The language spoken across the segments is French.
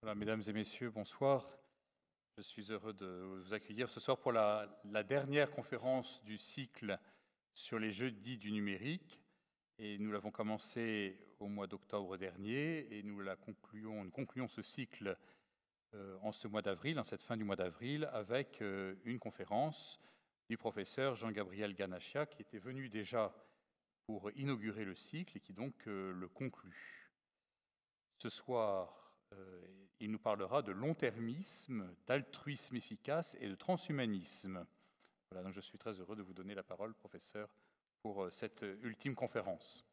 Voilà, mesdames et messieurs, bonsoir. Je suis heureux de vous accueillir ce soir pour la dernière conférence du cycle sur les jeudis du numérique. Et nous l'avons commencé au mois d'octobre dernier et nous concluons ce cycle en ce mois d'avril, en cette fin du mois d'avril, avec une conférence du professeur Jean-Gabriel Ganachia qui était venu déjà pour inaugurer le cycle et qui donc le conclut. Ce soir, il nous parlera de long-termisme, d'altruisme efficace et de transhumanisme. Voilà, donc je suis très heureux de vous donner la parole, professeur, pour cette ultime conférence.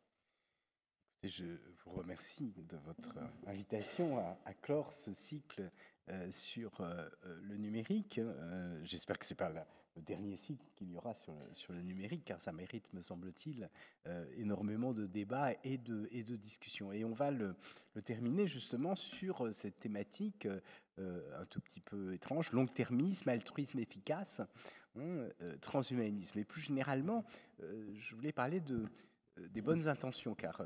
Je vous remercie de votre invitation à clore ce cycle sur le numérique. J'espère que ce n'est pas le dernier cycle qu'il y aura sur le numérique, car ça mérite, me semble-t-il, énormément de débats et de discussions. Et on va le terminer justement sur cette thématique un tout petit peu étrange, long-termisme, altruisme efficace, transhumanisme. Et plus généralement, je voulais parler des bonnes intentions, car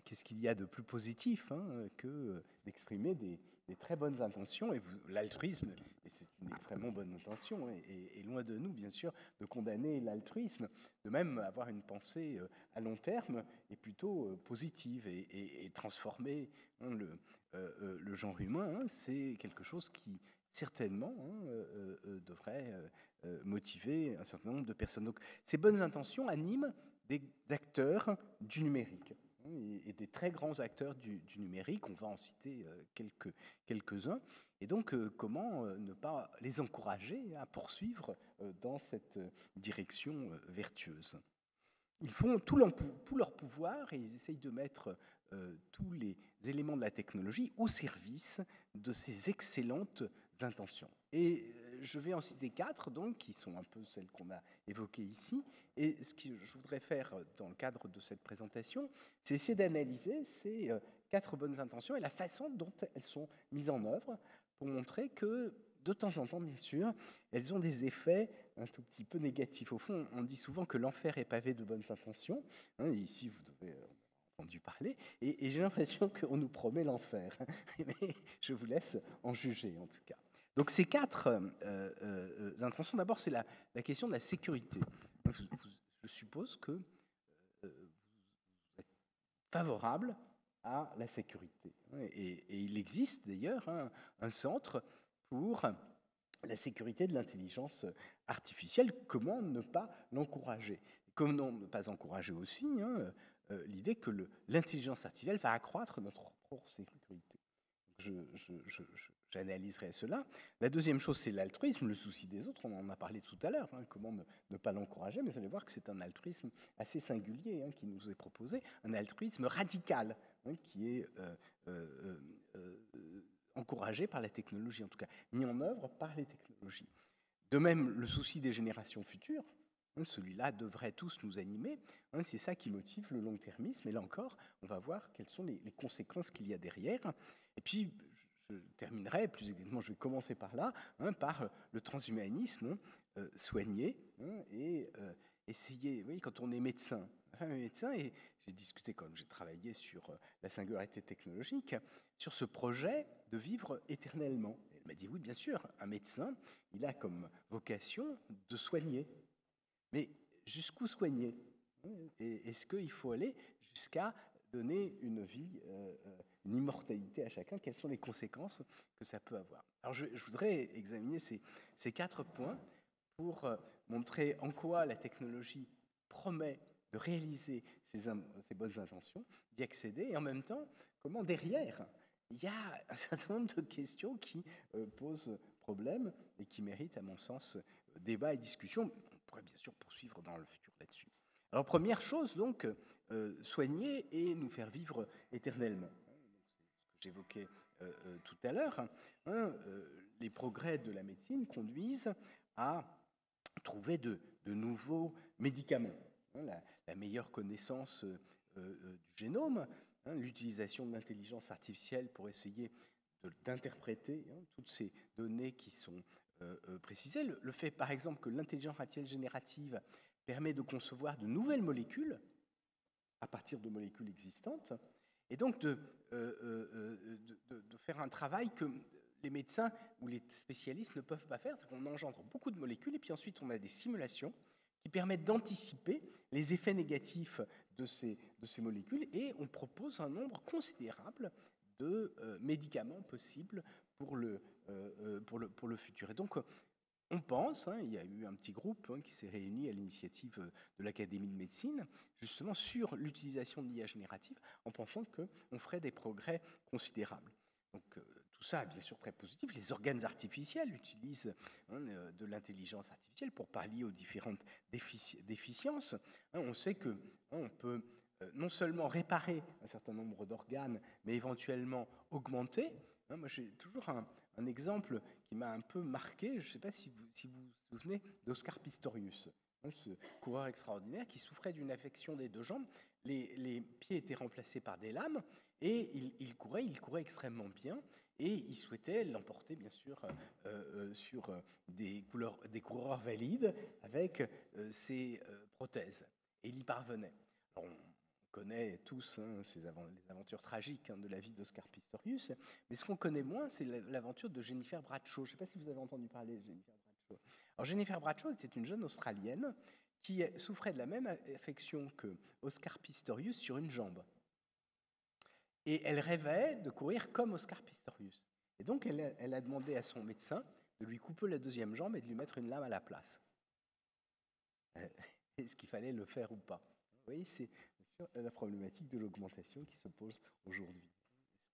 qu'est-ce qu'il y a de plus positif que d'exprimer des très bonnes intentions, et l'altruisme, et c'est une extrêmement bonne intention, et loin de nous, bien sûr, de condamner l'altruisme, de même avoir une pensée à long terme et plutôt positive, et transformer le genre humain, c'est quelque chose qui certainement devrait motiver un certain nombre de personnes. Donc, ces bonnes intentions animent des acteurs du numérique et des très grands acteurs du numérique. On va en citer quelques-uns. Et donc, comment ne pas les encourager à poursuivre dans cette direction vertueuse? Ils font tout leur pouvoir et ils essayent de mettre tous les éléments de la technologie au service de ces excellentes intentions. Et je vais en citer 4, donc, qui sont un peu celles qu'on a évoquées ici. Et ce que je voudrais faire dans le cadre de cette présentation, c'est essayer d'analyser ces 4 bonnes intentions et la façon dont elles sont mises en œuvre pour montrer que, de temps en temps, bien sûr, elles ont des effets un tout petit peu négatifs. Au fond, on dit souvent que l'enfer est pavé de bonnes intentions. Ici, vous devez entendu parler, et j'ai l'impression qu'on nous promet l'enfer. Mais je vous laisse en juger, en tout cas. Donc ces 4 intentions, d'abord, c'est la question de la sécurité. Je suppose que vous êtes favorable à la sécurité. Et il existe d'ailleurs un centre pour la sécurité de l'intelligence artificielle. Comment ne pas l'encourager? Comment ne pas encourager aussi l'idée que l'intelligence artificielle va accroître notre propre sécurité? J'analyserai cela. La deuxième chose, c'est l'altruisme, le souci des autres. On en a parlé tout à l'heure. Comment ne pas l'encourager? Mais vous allez voir que c'est un altruisme assez singulier qui nous est proposé, un altruisme radical qui est encouragé par la technologie, en tout cas mis en œuvre par les technologies. De même, le souci des générations futures, celui-là devrait tous nous animer. C'est ça qui motive le long-termisme. Et là encore, on va voir quelles sont les conséquences qu'il y a derrière. Et puis, je terminerai, plus exactement, je vais commencer par là, par le transhumanisme, soigner et essayer, oui, quand on est médecin, et j'ai discuté quand j'ai travaillé sur la singularité technologique, sur ce projet de vivre éternellement. Elle m'a dit, oui, bien sûr, un médecin, il a comme vocation de soigner. Mais jusqu'où soigner? Est-ce qu'il faut aller jusqu'à donner une vie, une immortalité à chacun? Quelles sont les conséquences que ça peut avoir? Alors je voudrais examiner ces 4 points pour montrer en quoi la technologie promet de réaliser ces bonnes intentions, d'y accéder, et en même temps, comment derrière, il y a un certain nombre de questions qui posent problème et qui méritent, à mon sens, débat et discussion. On pourrait bien sûr poursuivre dans le futur là-dessus. Alors, première chose, donc, soigner et nous faire vivre éternellement. C'est ce que j'évoquais tout à l'heure. Les progrès de la médecine conduisent à trouver de nouveaux médicaments. La meilleure connaissance du génome, l'utilisation de l'intelligence artificielle pour essayer d'interpréter toutes ces données qui sont précisées. Le fait, par exemple, que l'intelligence artificielle générative permet de concevoir de nouvelles molécules à partir de molécules existantes, Et donc de faire un travail que les médecins ou les spécialistes ne peuvent pas faire, c'est qu'on engendre beaucoup de molécules et puis ensuite on a des simulations qui permettent d'anticiper les effets négatifs de ces molécules et on propose un nombre considérable de médicaments possibles pour le futur. Et donc, on pense, il y a eu un petit groupe qui s'est réuni à l'initiative de l'Académie de médecine, justement sur l'utilisation de l'IA générative, en pensant qu'on ferait des progrès considérables. Donc, tout ça est bien sûr très positif. Les organes artificiels utilisent de l'intelligence artificielle pour pallier aux différentes déficiences. On sait qu'on peut non seulement réparer un certain nombre d'organes, mais éventuellement augmenter. Moi, j'ai toujours un exemple qui m'a un peu marqué. Je ne sais pas si vous vous souvenez d'Oscar Pistorius, ce coureur extraordinaire qui souffrait d'une affection des deux jambes. Les pieds étaient remplacés par des lames et il courait extrêmement bien. Et il souhaitait l'emporter, bien sûr, sur des coureurs valides avec ses prothèses. Et il y parvenait. Alors, on connaît tous les aventures tragiques de la vie d'Oscar Pistorius, mais ce qu'on connaît moins, c'est l'aventure de Jennifer Bradshaw. Je ne sais pas si vous avez entendu parler de Jennifer Bradshaw. Alors, Jennifer Bradshaw était une jeune Australienne qui souffrait de la même affection que Oscar Pistorius sur une jambe. Et elle rêvait de courir comme Oscar Pistorius. Et donc, elle a demandé à son médecin de lui couper la deuxième jambe et de lui mettre une lame à la place. Est-ce qu'il fallait le faire ou pas? Vous voyez, c'est bien sûr la problématique de l'augmentation qui se pose aujourd'hui.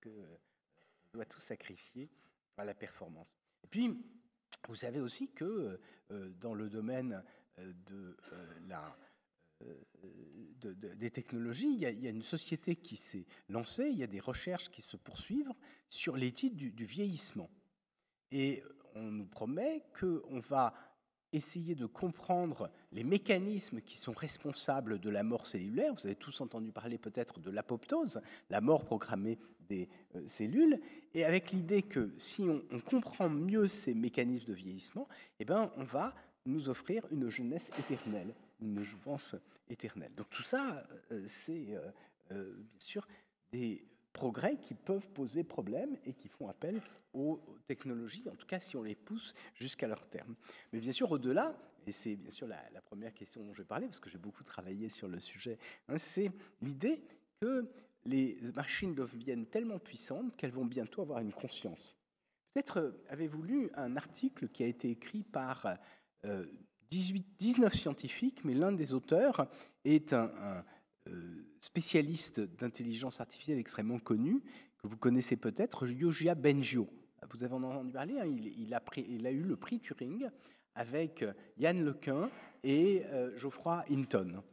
Est-ce qu'on doit tout sacrifier à la performance? Et puis, vous savez aussi que dans le domaine des technologies, il y a une société qui s'est lancée, il y a des recherches qui se poursuivent sur l'étude du vieillissement. Et on nous promet qu'on va essayer de comprendre les mécanismes qui sont responsables de la mort cellulaire. Vous avez tous entendu parler peut-être de l'apoptose, la mort programmée des cellules, et avec l'idée que si on comprend mieux ces mécanismes de vieillissement, eh ben, on va nous offrir une jeunesse éternelle, une jouvence éternelle. Donc tout ça, c'est bien sûr des progrès qui peuvent poser problème et qui font appel aux technologies, en tout cas si on les pousse jusqu'à leur terme. Mais bien sûr, au-delà, et c'est bien sûr la première question dont je vais parler, parce que j'ai beaucoup travaillé sur le sujet, c'est l'idée que les machines deviennent tellement puissantes qu'elles vont bientôt avoir une conscience. Peut-être avez-vous lu un article qui a été écrit par 19 scientifiques, mais l'un des auteurs est un spécialiste d'intelligence artificielle extrêmement connu, que vous connaissez peut-être, Yoshia Bengio. Vous avez entendu parler, il a eu le prix Turing avec Yann LeCun et Geoffroy Hinton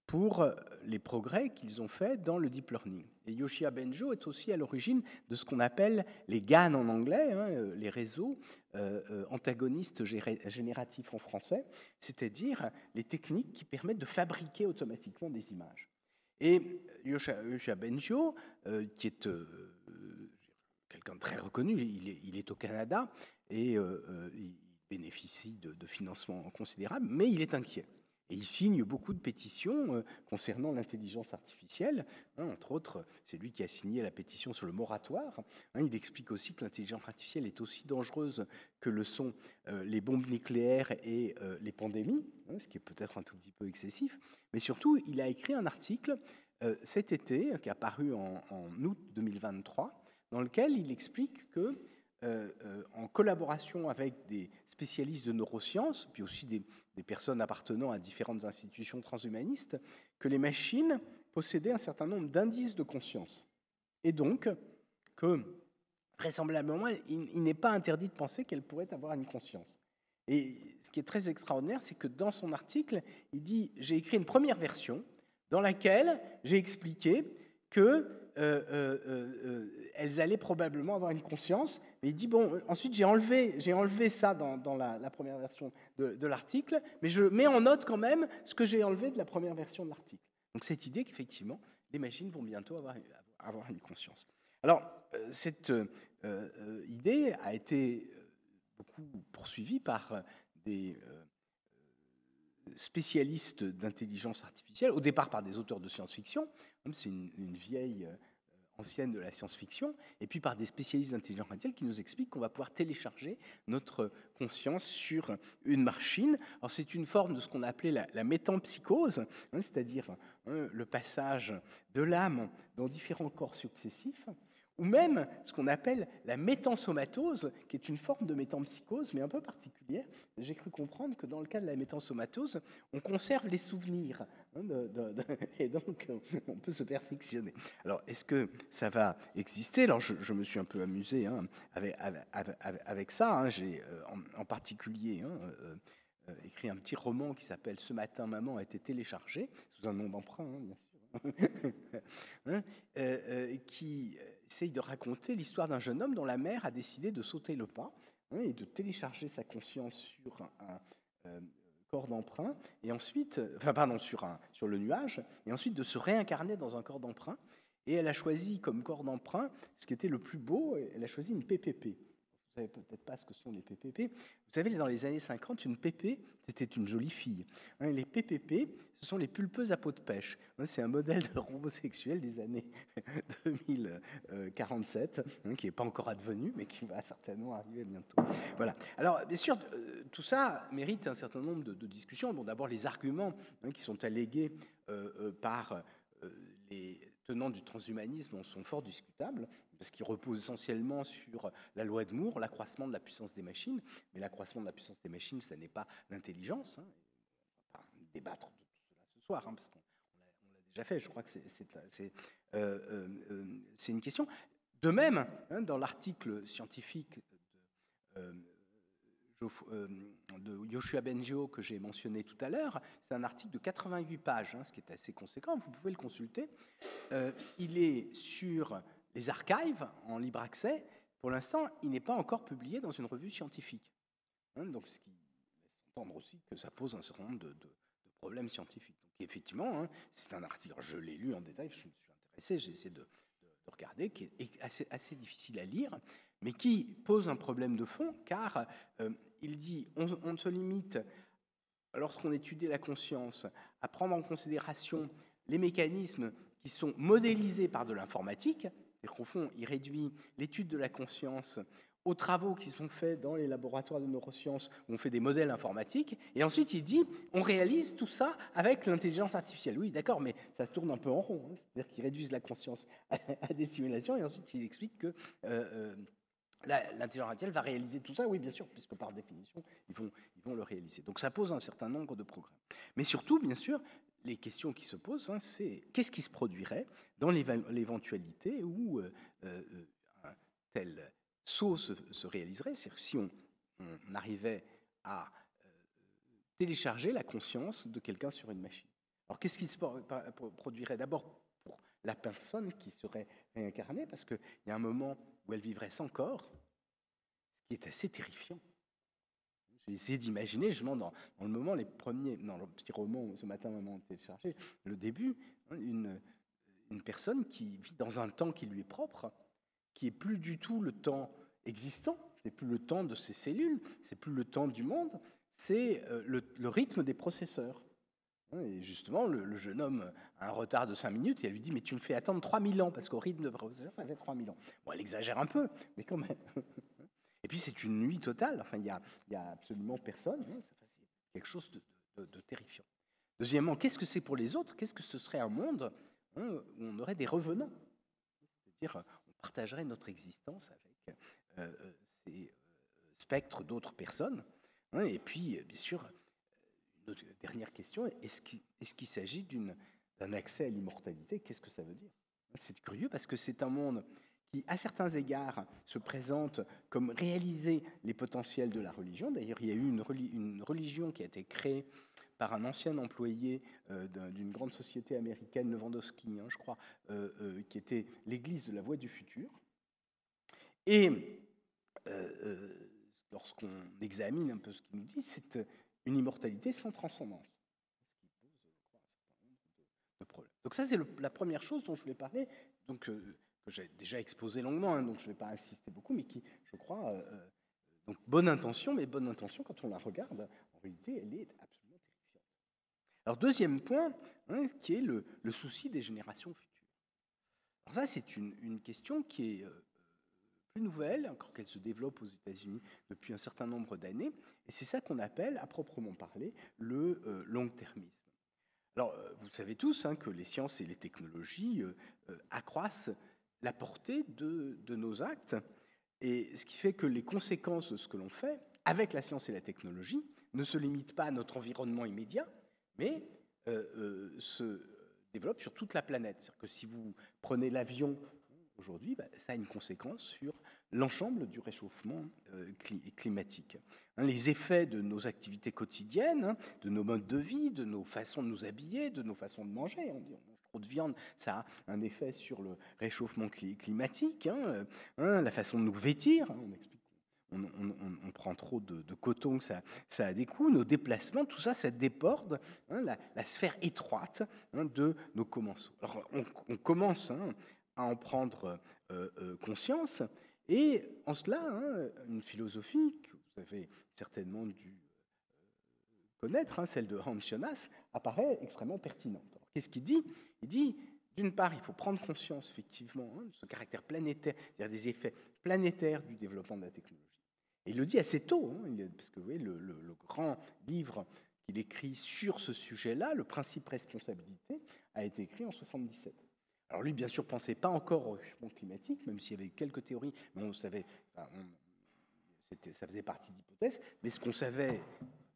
pour les progrès qu'ils ont faits dans le deep learning. Et Yoshia Bengio est aussi à l'origine de ce qu'on appelle les GAN en anglais, les réseaux antagonistes génératifs en français, c'est-à-dire les techniques qui permettent de fabriquer automatiquement des images. Et Yoshia Bengio, qui est quelqu'un de très reconnu, il est au Canada et il bénéficie de financements considérables, mais il est inquiet. Et il signe beaucoup de pétitions concernant l'intelligence artificielle. Entre autres, c'est lui qui a signé la pétition sur le moratoire. Il explique aussi que l'intelligence artificielle est aussi dangereuse que le sont les bombes nucléaires et les pandémies, ce qui est peut-être un tout petit peu excessif. Mais surtout, il a écrit un article cet été, qui est apparu en août 2023, dans lequel il explique que, en collaboration avec des spécialistes de neurosciences, puis aussi des personnes appartenant à différentes institutions transhumanistes, que les machines possédaient un certain nombre d'indices de conscience. Et donc, que vraisemblablement, il n'est pas interdit de penser qu'elles pourraient avoir une conscience. Et ce qui est très extraordinaire, c'est que dans son article, il dit « J'ai écrit une première version dans laquelle j'ai expliqué que elles allaient probablement avoir une conscience. » Mais il dit, bon, ensuite j'ai enlevé ça dans la première version de l'article, mais je mets en note quand même ce que j'ai enlevé de la première version de l'article. Donc cette idée qu'effectivement, les machines vont bientôt avoir une conscience. Alors, cette idée a été beaucoup poursuivie par des spécialistes d'intelligence artificielle, au départ par des auteurs de science-fiction. C'est une vieille ancienne de la science-fiction, et puis par des spécialistes d'intelligence artificielle qui nous expliquent qu'on va pouvoir télécharger notre conscience sur une machine. Alors c'est une forme de ce qu'on a appelé la métampsychose, c'est-à-dire le passage de l'âme dans différents corps successifs, ou même ce qu'on appelle la métensomatose, qui est une forme de métampsychose, mais un peu particulière. J'ai cru comprendre que dans le cas de la métensomatose, on conserve les souvenirs, et donc on peut se perfectionner. Alors, est-ce que ça va exister? Alors, je me suis un peu amusé avec ça. J'ai en particulier écrit un petit roman qui s'appelle « Ce matin, maman a été téléchargée », sous un nom d'emprunt, bien sûr, qui essaye de raconter l'histoire d'un jeune homme dont la mère a décidé de sauter le pas et de télécharger sa conscience sur un corps d'emprunt, et ensuite, sur le nuage, et ensuite de se réincarner dans un corps d'emprunt. Et elle a choisi comme corps d'emprunt ce qui était le plus beau, elle a choisi une PPP. Vous ne savez peut-être pas ce que sont les PPP. Vous savez, dans les années 50, une PP, c'était une jolie fille. Les PPP, ce sont les pulpeuses à peau de pêche. C'est un modèle de robot sexuel des années 2047, qui n'est pas encore advenu, mais qui va certainement arriver bientôt. Voilà. Alors, bien sûr, tout ça mérite un certain nombre de discussions. Bon, d'abord, les arguments qui sont allégués par les tenants du transhumanisme sont fort discutables, parce qu'ils reposent essentiellement sur la loi de Moore, l'accroissement de la puissance des machines. Mais l'accroissement de la puissance des machines, ça n'est pas l'intelligence. On ne va pas débattre de tout cela ce soir, parce qu'on l'a déjà fait. Je crois que c'est une question. De même, dans l'article scientifique de Yoshua Bengio que j'ai mentionné tout à l'heure, c'est un article de 88 pages, ce qui est assez conséquent, vous pouvez le consulter. Il est sur les archives en libre accès. Pour l'instant, il n'est pas encore publié dans une revue scientifique. Donc, ce qui laisse entendre aussi que ça pose un certain nombre de problèmes scientifiques. Donc, effectivement, c'est un article, je l'ai lu en détail, je me suis intéressé, j'ai essayé de regarder, qui est assez difficile à lire, mais qui pose un problème de fond, car il dit on se limite, lorsqu'on étudie la conscience, à prendre en considération les mécanismes qui sont modélisés par de l'informatique. C'est-à-dire qu'au fond, il réduit l'étude de la conscience aux travaux qui sont faits dans les laboratoires de neurosciences où on fait des modèles informatiques, et ensuite il dit on réalise tout ça avec l'intelligence artificielle. Oui, d'accord, mais ça tourne un peu en rond, c'est-à-dire qu'ils réduisent la conscience à des simulations, et ensuite il explique que l'intelligence artificielle va réaliser tout ça. Oui, bien sûr, puisque par définition, ils vont le réaliser. Donc ça pose un certain nombre de progrès. Mais surtout, bien sûr, les questions qui se posent, c'est qu'est-ce qui se produirait dans l'éventualité où un tel saut se réaliserait, c'est-à-dire si on arrivait à télécharger la conscience de quelqu'un sur une machine. Alors qu'est-ce qui se produirait d'abord pour la personne qui serait réincarnée, parce qu'il y a un moment où elle vivrait sans corps, ce qui est assez terrifiant. J'ai essayé d'imaginer, justement, dans le moment, le petit roman, Ce matin, maman a téléchargé, le début, une personne qui vit dans un temps qui lui est propre, qui n'est plus du tout le temps existant, c'est plus le temps de ses cellules, c'est plus le temps du monde, c'est le rythme des processeurs. Et justement, le jeune homme a un retard de 5 minutes, et elle lui dit « Mais tu me fais attendre 3000 ans, parce qu'au rythme de processeur, ça fait 3000 ans. » Bon, elle exagère un peu, mais quand même. Et puis, c'est une nuit totale. Enfin, il y a absolument personne. C'est quelque chose de terrifiant. Deuxièmement, qu'est-ce que c'est pour les autres? Qu'est-ce que ce serait un monde où on aurait des revenants? C'est-à-dire, on partagerait notre existence avec ces spectres d'autres personnes. Et puis, bien sûr, une dernière question, est-ce qu'il s'agit d'un accès à l'immortalité? Qu'est-ce que ça veut dire? C'est curieux parce que c'est un monde qui, à certains égards, se présente comme réaliser les potentiels de la religion. D'ailleurs, il y a eu une religion qui a été créée par un ancien employé d'une grande société américaine, Lewandowski, je crois, qui était l'Église de la Voie du Futur. Et lorsqu'on examine un peu ce qu'il nous dit, c'est une immortalité sans transcendance, ce qui pose, je crois, un certain nombre de problèmes. Donc ça, c'est la première chose dont je voulais parler, donc, que j'ai déjà exposé longuement, donc je ne vais pas insister beaucoup, mais qui, je crois, donc bonne intention, mais bonne intention, quand on la regarde, en réalité, elle est absolument terrifiante. Alors, deuxième point, qui est le souci des générations futures. Alors ça, c'est une question qui est plus nouvelle, encore qu'elle se développe aux États-Unis depuis un certain nombre d'années, et c'est ça qu'on appelle, à proprement parler, le long-termisme. Alors, vous savez tous que les sciences et les technologies accroissent la portée de nos actes, et ce qui fait que les conséquences de ce que l'on fait avec la science et la technologie ne se limitent pas à notre environnement immédiat, mais se développent sur toute la planète. C'est-à-dire que si vous prenez l'avion aujourd'hui, ça a une conséquence sur l'ensemble du réchauffement climatique. Les effets de nos activités quotidiennes, de nos modes de vie, de nos façons de nous habiller, de nos façons de manger. On mange trop de viande, ça a un effet sur le réchauffement climatique. La façon de nous vêtir, on explique. On prend trop de coton, ça a des coûts. Nos déplacements, tout ça, ça déborde la sphère étroite de nos commensaux. Alors, on commence à en prendre conscience. Et en cela, une philosophie que vous avez certainement dû connaître, celle de Hans Jonas, apparaît extrêmement pertinente. Qu'est-ce qu'il dit? Il dit, d'une part, il faut prendre conscience effectivement de ce caractère planétaire, c'est-à-dire des effets planétaires du développement de la technologie. Et il le dit assez tôt, parce que vous voyez, le grand livre qu'il écrit sur ce sujet-là, Le principe responsabilité, a été écrit en 1977. Alors lui, bien sûr, ne pensait pas encore au réchauffement climatique, même s'il y avait quelques théories, mais on savait, ça faisait partie d'hypothèses, mais ce qu'on savait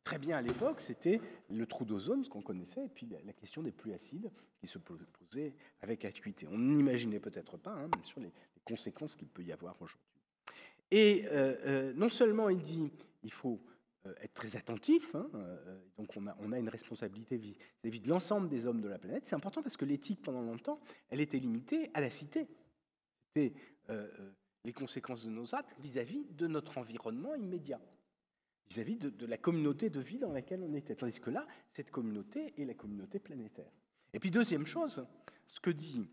très bien à l'époque, c'était le trou d'ozone, ce qu'on connaissait, et puis la question des pluies acides qui se posait avec acuité. On n'imaginait peut-être pas, bien sûr, les conséquences qu'il peut y avoir aujourd'hui. Et non seulement il dit il faut être très attentif, donc on a une responsabilité vis-à-vis de l'ensemble des hommes de la planète. C'est important parce que l'éthique, pendant longtemps, elle était limitée à la cité. C'était les conséquences de nos actes vis-à-vis de notre environnement immédiat, vis-à-vis de la communauté de vie dans laquelle on était. Tandis que là, cette communauté est la communauté planétaire. Et puis deuxième chose, ce que dit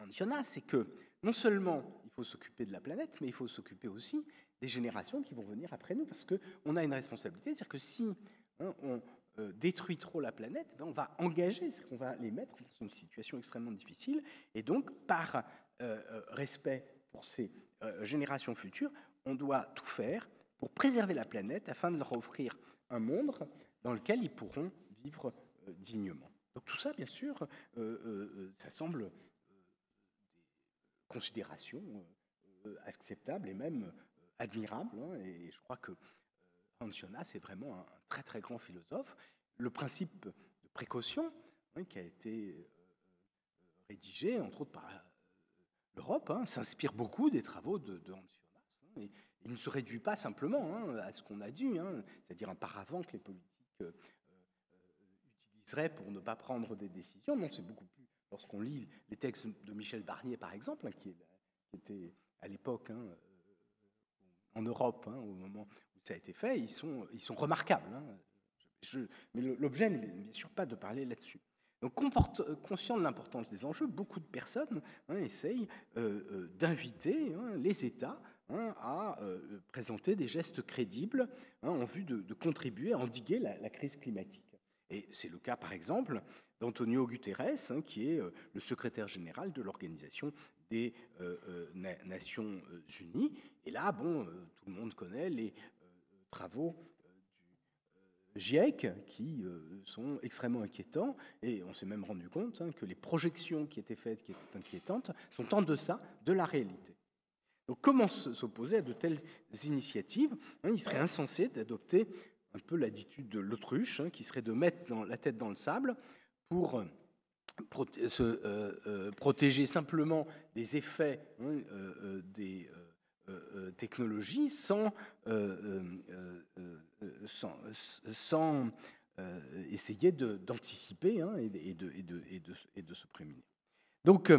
Jonas, c'est que non seulement il faut s'occuper de la planète, mais il faut s'occuper aussi des générations qui vont venir après nous, parce qu'on a une responsabilité, c'est-à-dire que si on détruit trop la planète, on va engager, c'est qu'on va les mettre dans une situation extrêmement difficile, et donc par respect pour ces générations futures, on doit tout faire pour préserver la planète afin de leur offrir un monde dans lequel ils pourront vivre dignement. Donc tout ça, bien sûr, ça semble considération acceptable et même admirable. Et je crois que Hans Jonas est vraiment un très très grand philosophe. Le principe de précaution qui a été rédigé, entre autres par l'Europe, s'inspire beaucoup des travaux de Hans Jonas. Et il ne se réduit pas simplement à ce qu'on a dit, c'est-à-dire un paravent que les politiques utiliseraient pour ne pas prendre des décisions. Non, c'est beaucoup plus. Lorsqu'on lit les textes de Michel Barnier, par exemple, qui était à l'époque en Europe, au moment où ça a été fait, ils sont remarquables. Mais l'objet n'est bien sûr pas de parler là-dessus. Donc, conscient de l'importance des enjeux, beaucoup de personnes essayent d'inviter les États à présenter des gestes crédibles en vue de contribuer à endiguer la crise climatique. Et c'est le cas, par exemple, d'Antonio Guterres, qui est le secrétaire général de l'Organisation des Nations Unies. Et là, tout le monde connaît les travaux du GIEC qui sont extrêmement inquiétants. Et on s'est même rendu compte que les projections qui étaient faites, qui étaient inquiétantes, sont en deçà de la réalité. Donc comment s'opposer à de telles initiatives? Il serait insensé d'adopter un peu l'attitude de l'autruche, qui serait de mettre la tête dans le sable pour se protéger simplement des effets des technologies sans essayer d'anticiper et de se prémunir. Donc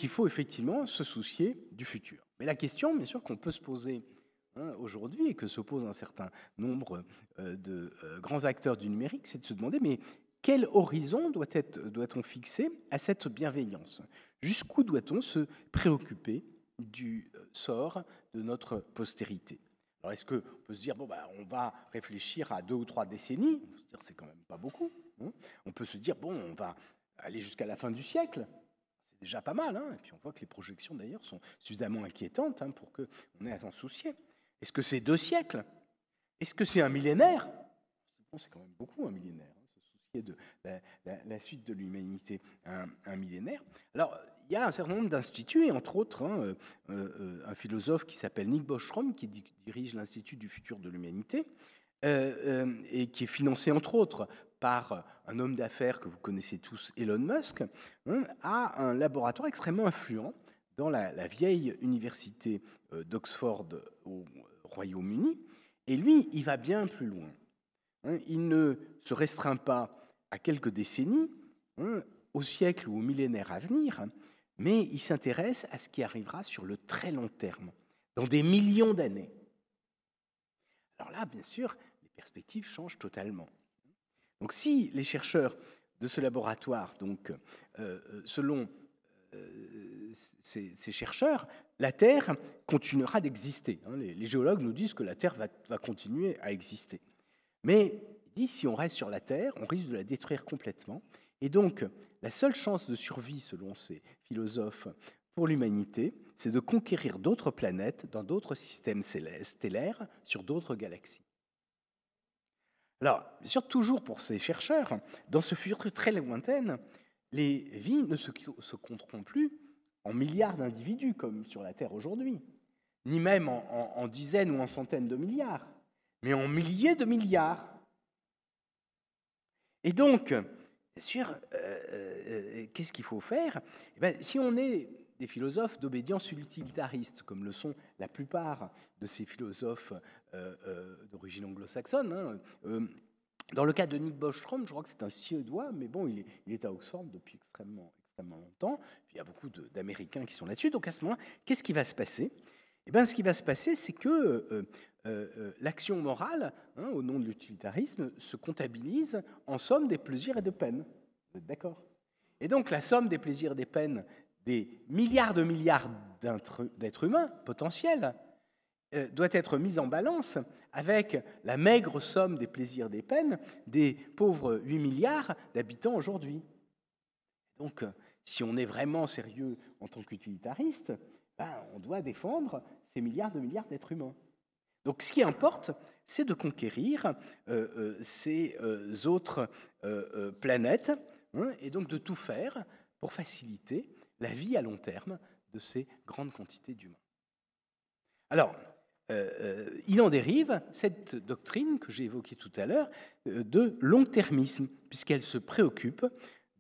il faut effectivement se soucier du futur. Mais la question, bien sûr, qu'on peut se poser aujourd'hui et que se pose un certain nombre de grands acteurs du numérique, c'est de se demander, mais quel horizon doit-on fixer à cette bienveillance? Jusqu'où doit-on se préoccuper du sort de notre postérité? Alors, est-ce qu'on peut se dire, on va réfléchir à 2 ou 3 décennies? On peut se dire, c'est quand même pas beaucoup. On peut se dire, on va aller jusqu'à la fin du siècle. déjà pas mal, hein, et puis on voit que les projections d'ailleurs sont suffisamment inquiétantes hein, pour qu'on ait à s'en soucier. Est-ce que c'est 2 siècles? Est-ce que c'est un millénaire? Bon, c'est quand même beaucoup un millénaire, hein, se soucier de la suite de l'humanité, un millénaire. Alors, il y a un certain nombre d'instituts, et entre autres hein, un philosophe qui s'appelle Nick Bostrom, qui dirige l'Institut du futur de l'humanité, et qui est financé entre autres par un homme d'affaires que vous connaissez tous, Elon Musk, hein, a un laboratoire extrêmement influent dans la vieille université d'Oxford au Royaume-Uni. Et lui, il va bien plus loin. Hein, il ne se restreint pas à quelques décennies, hein, au siècle ou au millénaire à venir, mais il s'intéresse à ce qui arrivera sur le très long terme, dans des millions d'années. Alors là, bien sûr, les perspectives changent totalement. Donc si les chercheurs de ce laboratoire, donc, selon ces chercheurs, la Terre continuera d'exister. Hein, les géologues nous disent que la Terre va continuer à exister. Mais ils disent, si on reste sur la Terre, on risque de la détruire complètement. Et donc, la seule chance de survie, selon ces philosophes, pour l'humanité, c'est de conquérir d'autres planètes dans d'autres systèmes stellaires, sur d'autres galaxies. Alors, bien sûr, toujours pour ces chercheurs, dans ce futur très lointain, les vies ne se compteront plus en milliards d'individus, comme sur la Terre aujourd'hui, ni même en dizaines ou en centaines de milliards, mais en milliers de milliards. Et donc, bien sûr, qu'est-ce qu'il faut faire? Eh bien, si on est des philosophes d'obédience utilitariste, comme le sont la plupart de ces philosophes d'origine anglo-saxonne, hein, dans le cas de Nick Bostrom, je crois que c'est un Suédois, mais bon, il est à Oxford depuis extrêmement longtemps. Puis il y a beaucoup d'Américains qui sont là-dessus. Donc à ce moment-là, qu'est-ce qui va se passer? Eh bien, ce qui va se passer, c'est que l'action morale, hein, au nom de l'utilitarisme, se comptabilise en somme des plaisirs et des peines. Vous êtes d'accord? Et donc la somme des plaisirs et des peines des milliards d'êtres humains potentiels doit être mise en balance avec la maigre somme des plaisirs et des peines des pauvres 8 milliards d'habitants aujourd'hui. Donc, si on est vraiment sérieux en tant qu'utilitariste, ben, on doit défendre ces milliards d'êtres humains. Donc, ce qui importe, c'est de conquérir ces autres planètes, hein, et donc de tout faire pour faciliter la vie à long terme de ces grandes quantités d'humains. Alors, il en dérive cette doctrine que j'ai évoquée tout à l'heure de long-termisme, puisqu'elle se préoccupe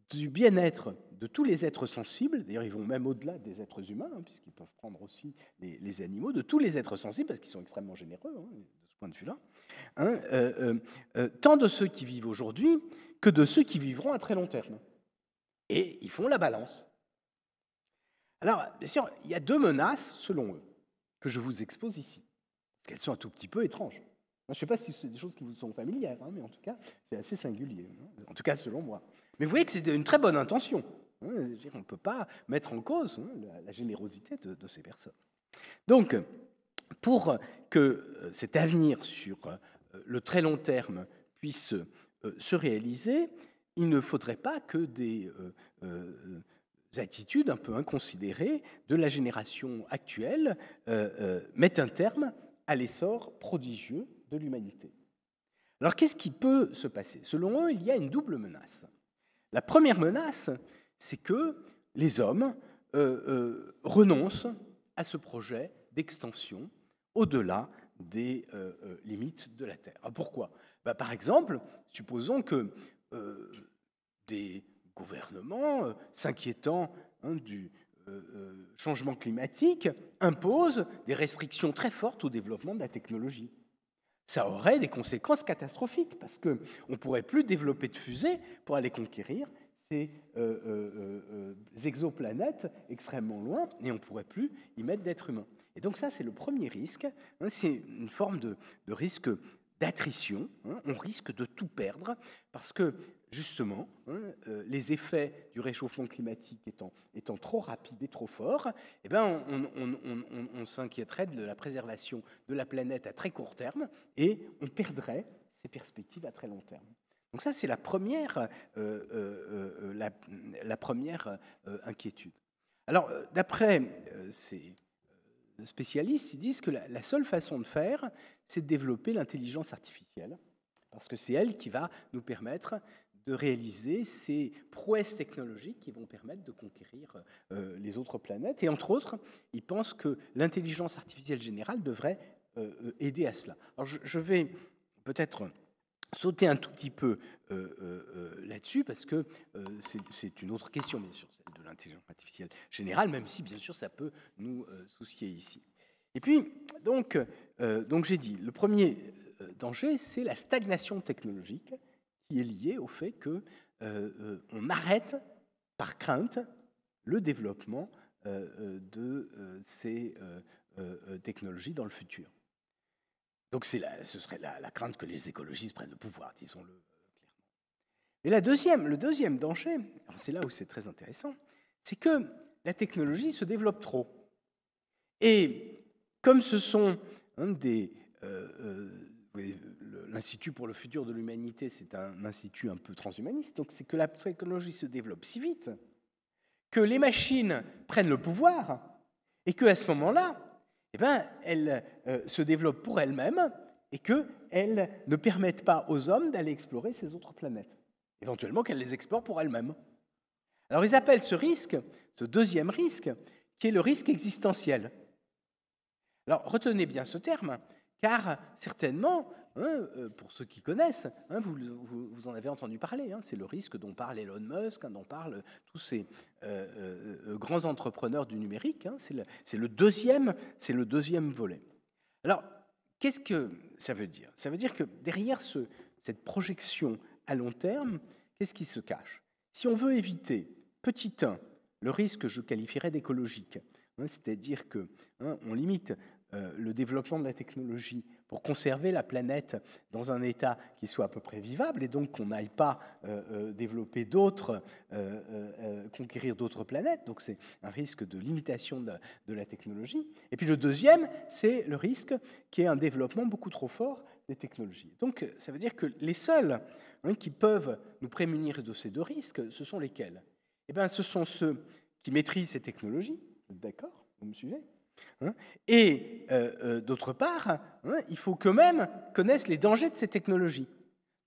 du bien-être de tous les êtres sensibles. D'ailleurs, ils vont même au-delà des êtres humains, hein, puisqu'ils peuvent prendre aussi les animaux, de tous les êtres sensibles, parce qu'ils sont extrêmement généreux hein, de ce point de vue-là, hein, tant de ceux qui vivent aujourd'hui que de ceux qui vivront à très long terme. Et ils font la balance. Alors, bien sûr, il y a 2 menaces, selon eux, que je vous expose ici, parce qu'elles sont un tout petit peu étranges. Moi, je ne sais pas si c'est des choses qui vous sont familières, hein, mais en tout cas, c'est assez singulier, hein, en tout cas selon moi. Mais vous voyez que c'est une très bonne intention. Hein, on ne peut pas mettre en cause hein, la générosité de ces personnes. Donc, pour que cet avenir sur le très long terme puisse se réaliser, il ne faudrait pas que des attitudes un peu inconsidérées de la génération actuelle mettent un terme à l'essor prodigieux de l'humanité. Alors, qu'est-ce qui peut se passer? Selon eux, il y a une double menace. La première menace, c'est que les hommes renoncent à ce projet d'extension au-delà des limites de la Terre. Alors pourquoi? Par exemple, supposons que des gouvernements s'inquiétant du changement climatique imposent des restrictions très fortes au développement de la technologie. Ça aurait des conséquences catastrophiques, parce qu'on ne pourrait plus développer de fusées pour aller conquérir ces exoplanètes extrêmement loin, et on ne pourrait plus y mettre d'êtres humains. Et donc ça, c'est le premier risque, hein, c'est une forme de risque d'attrition, hein, on risque de tout perdre, parce que, justement, hein, les effets du réchauffement climatique étant trop rapides et trop forts, eh ben, on s'inquiéterait de la préservation de la planète à très court terme, et on perdrait ces perspectives à très long terme. Donc ça, c'est la première inquiétude. Alors, d'après ces spécialistes, ils disent que la seule façon de faire, c'est de développer l'intelligence artificielle, parce que c'est elle qui va nous permettre de réaliser ces prouesses technologiques qui vont permettre de conquérir les autres planètes. Et entre autres, ils pensent que l'intelligence artificielle générale devrait aider à cela. Alors, je vais peut-être sauter un tout petit peu là-dessus, parce que c'est une autre question, bien sûr, celle de l'intelligence artificielle générale, même si, bien sûr, ça peut nous soucier ici. Et puis, donc j'ai dit, le premier danger, c'est la stagnation technologique, qui est liée au fait qu'on arrête, par crainte, le développement de ces technologies dans le futur. Donc ce serait la crainte que les écologistes prennent le pouvoir, disons-le clairement. Mais le deuxième danger, c'est là où c'est très intéressant, c'est que la technologie se développe trop. Et comme ce sont l'Institut pour le futur de l'humanité, c'est un institut un peu transhumaniste, donc c'est que la technologie se développe si vite que les machines prennent le pouvoir et qu'à ce moment-là, elles se développent pour elles-mêmes et qu'elles ne permettent pas aux hommes d'aller explorer ces autres planètes. Éventuellement qu'elles les explorent pour elles-mêmes. Alors ils appellent ce risque, ce deuxième risque, qui est le risque existentiel. Alors retenez bien ce terme, car certainement, pour ceux qui connaissent, vous en avez entendu parler, c'est le risque dont parle Elon Musk, dont parlent tous ces grands entrepreneurs du numérique, c'est le deuxième volet. Alors, qu'est-ce que ça veut dire? Ça veut dire que derrière cette projection à long terme, qu'est-ce qui se cache? Si on veut éviter, petit 1, le risque que je qualifierais d'écologique, c'est-à-dire qu'on limite le développement de la technologie pour conserver la planète dans un état qui soit à peu près vivable, et donc qu'on n'aille pas développer conquérir d'autres planètes, donc c'est un risque de limitation de la technologie. Et puis le deuxième, c'est le risque qui est un développement beaucoup trop fort des technologies. Donc ça veut dire que les seuls qui peuvent nous prémunir de ces deux risques, ce sont lesquels? Ce sont ceux qui maîtrisent ces technologies, d'accord? Vous me suivez? Et d'autre part, il faut qu'eux-mêmes connaissent les dangers de ces technologies.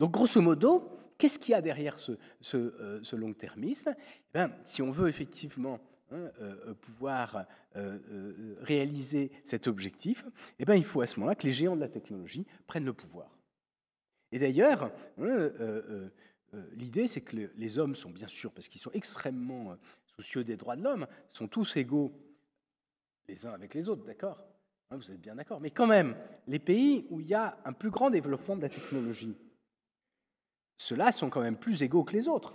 Donc, grosso modo, qu'est-ce qu'il y a derrière ce long-termisme? Si on veut effectivement pouvoir réaliser cet objectif, il faut à ce moment-là que les géants de la technologie prennent le pouvoir. Et d'ailleurs, l'idée, c'est que les hommes sont bien sûr, parce qu'ils sont extrêmement soucieux des droits de l'homme, sont tous égaux les uns avec les autres, d'accord? Vous êtes bien d'accord. Mais quand même, les pays où il y a un plus grand développement de la technologie, ceux-là sont quand même plus égaux que les autres,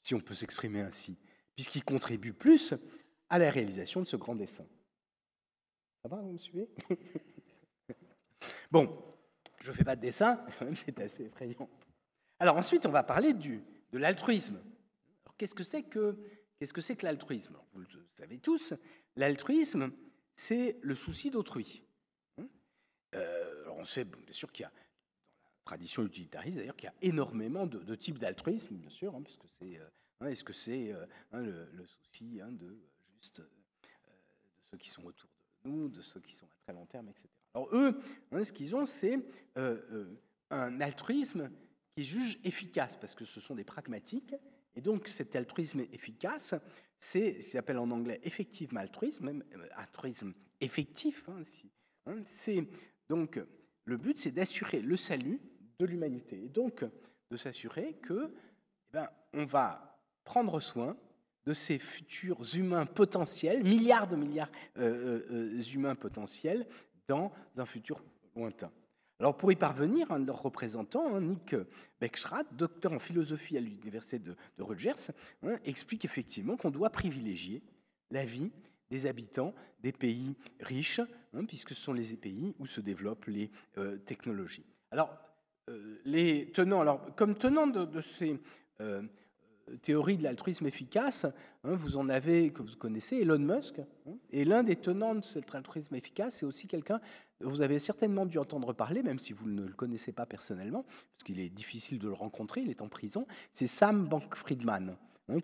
si on peut s'exprimer ainsi, puisqu'ils contribuent plus à la réalisation de ce grand dessein. Ça va, vous me suivez? Bon, je ne fais pas de dessin, quand même c'est assez effrayant. Alors ensuite, on va parler de l'altruisme. Alors, qu'est-ce que c'est que l'altruisme? Vous le savez tous, l'altruisme, c'est le souci d'autrui. Alors on sait bien sûr qu'il y a, dans la tradition utilitariste d'ailleurs, qu'il y a énormément de types d'altruisme, bien sûr, parce que c'est, est-ce que c'est le souci de ceux qui sont autour de nous, de ceux qui sont à très long terme, etc. Alors eux, ce qu'ils ont, c'est un altruisme qui jugent efficace, parce que ce sont des pragmatiques, et donc cet altruisme efficace, c'est ce qu'on appelle en anglais effective altruisme, même altruisme effectif. C'est donc le but, c'est d'assurer le salut de l'humanité, et donc de s'assurer que, on va prendre soin de ces futurs humains potentiels, milliards humains potentiels, dans un futur lointain. Alors pour y parvenir, un de leurs représentants, Nick Beckschradt, docteur en philosophie à l'université de Rutgers, explique effectivement qu'on doit privilégier la vie des habitants des pays riches, puisque ce sont les pays où se développent les technologies. Alors, comme tenants de ces théorie de l'altruisme efficace, vous en avez, que vous connaissez, Elon Musk, et l'un des tenants de cet altruisme efficace, c'est aussi quelqu'un dont vous avez certainement dû entendre parler, même si vous ne le connaissez pas personnellement, parce qu'il est difficile de le rencontrer, il est en prison, c'est Sam Bankman-Fried.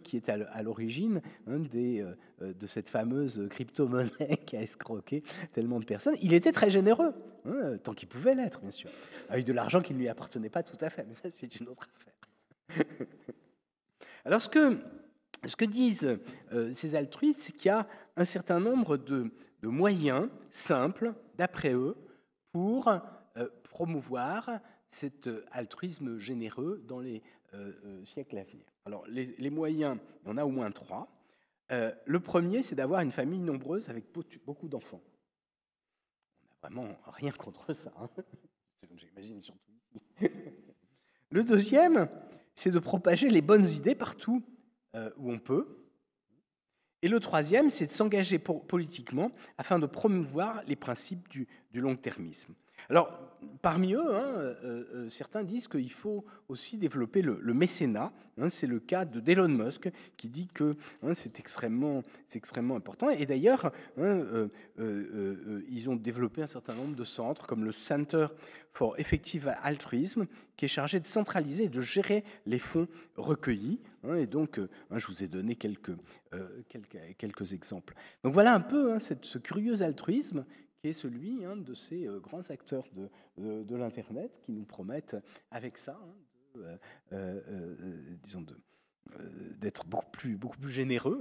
qui est à l'origine de cette fameuse crypto-monnaie qui a escroqué tellement de personnes. Il était très généreux, tant qu'il pouvait l'être, bien sûr, avec de l'argent qui ne lui appartenait pas tout à fait, mais ça, c'est une autre affaire. Alors, ce que disent ces altruistes, c'est qu'il y a un certain nombre de moyens simples, d'après eux, pour promouvoir cet altruisme généreux dans les siècles à venir. Alors, les moyens, il y en a au moins 3. Le premier, c'est d'avoir une famille nombreuse avec beaucoup d'enfants. On n'a vraiment rien contre ça, hein. J'imagine surtout ici. Le deuxième, c'est de propager les bonnes idées partout où on peut. Et le troisième, c'est de s'engager politiquement afin de promouvoir les principes du long-termisme. Alors, parmi eux, certains disent qu'il faut aussi développer le mécénat. C'est le cas d'Elon Musk qui dit que c'est extrêmement important. Et d'ailleurs, ils ont développé un certain nombre de centres, comme le Center for Effective Altruism, qui est chargé de centraliser et de gérer les fonds recueillis. Et donc, je vous ai donné quelques exemples. Donc voilà un peu ce curieux altruisme qui est celui de ces grands acteurs de l'Internet qui nous promettent avec ça, disons, d'être beaucoup plus généreux.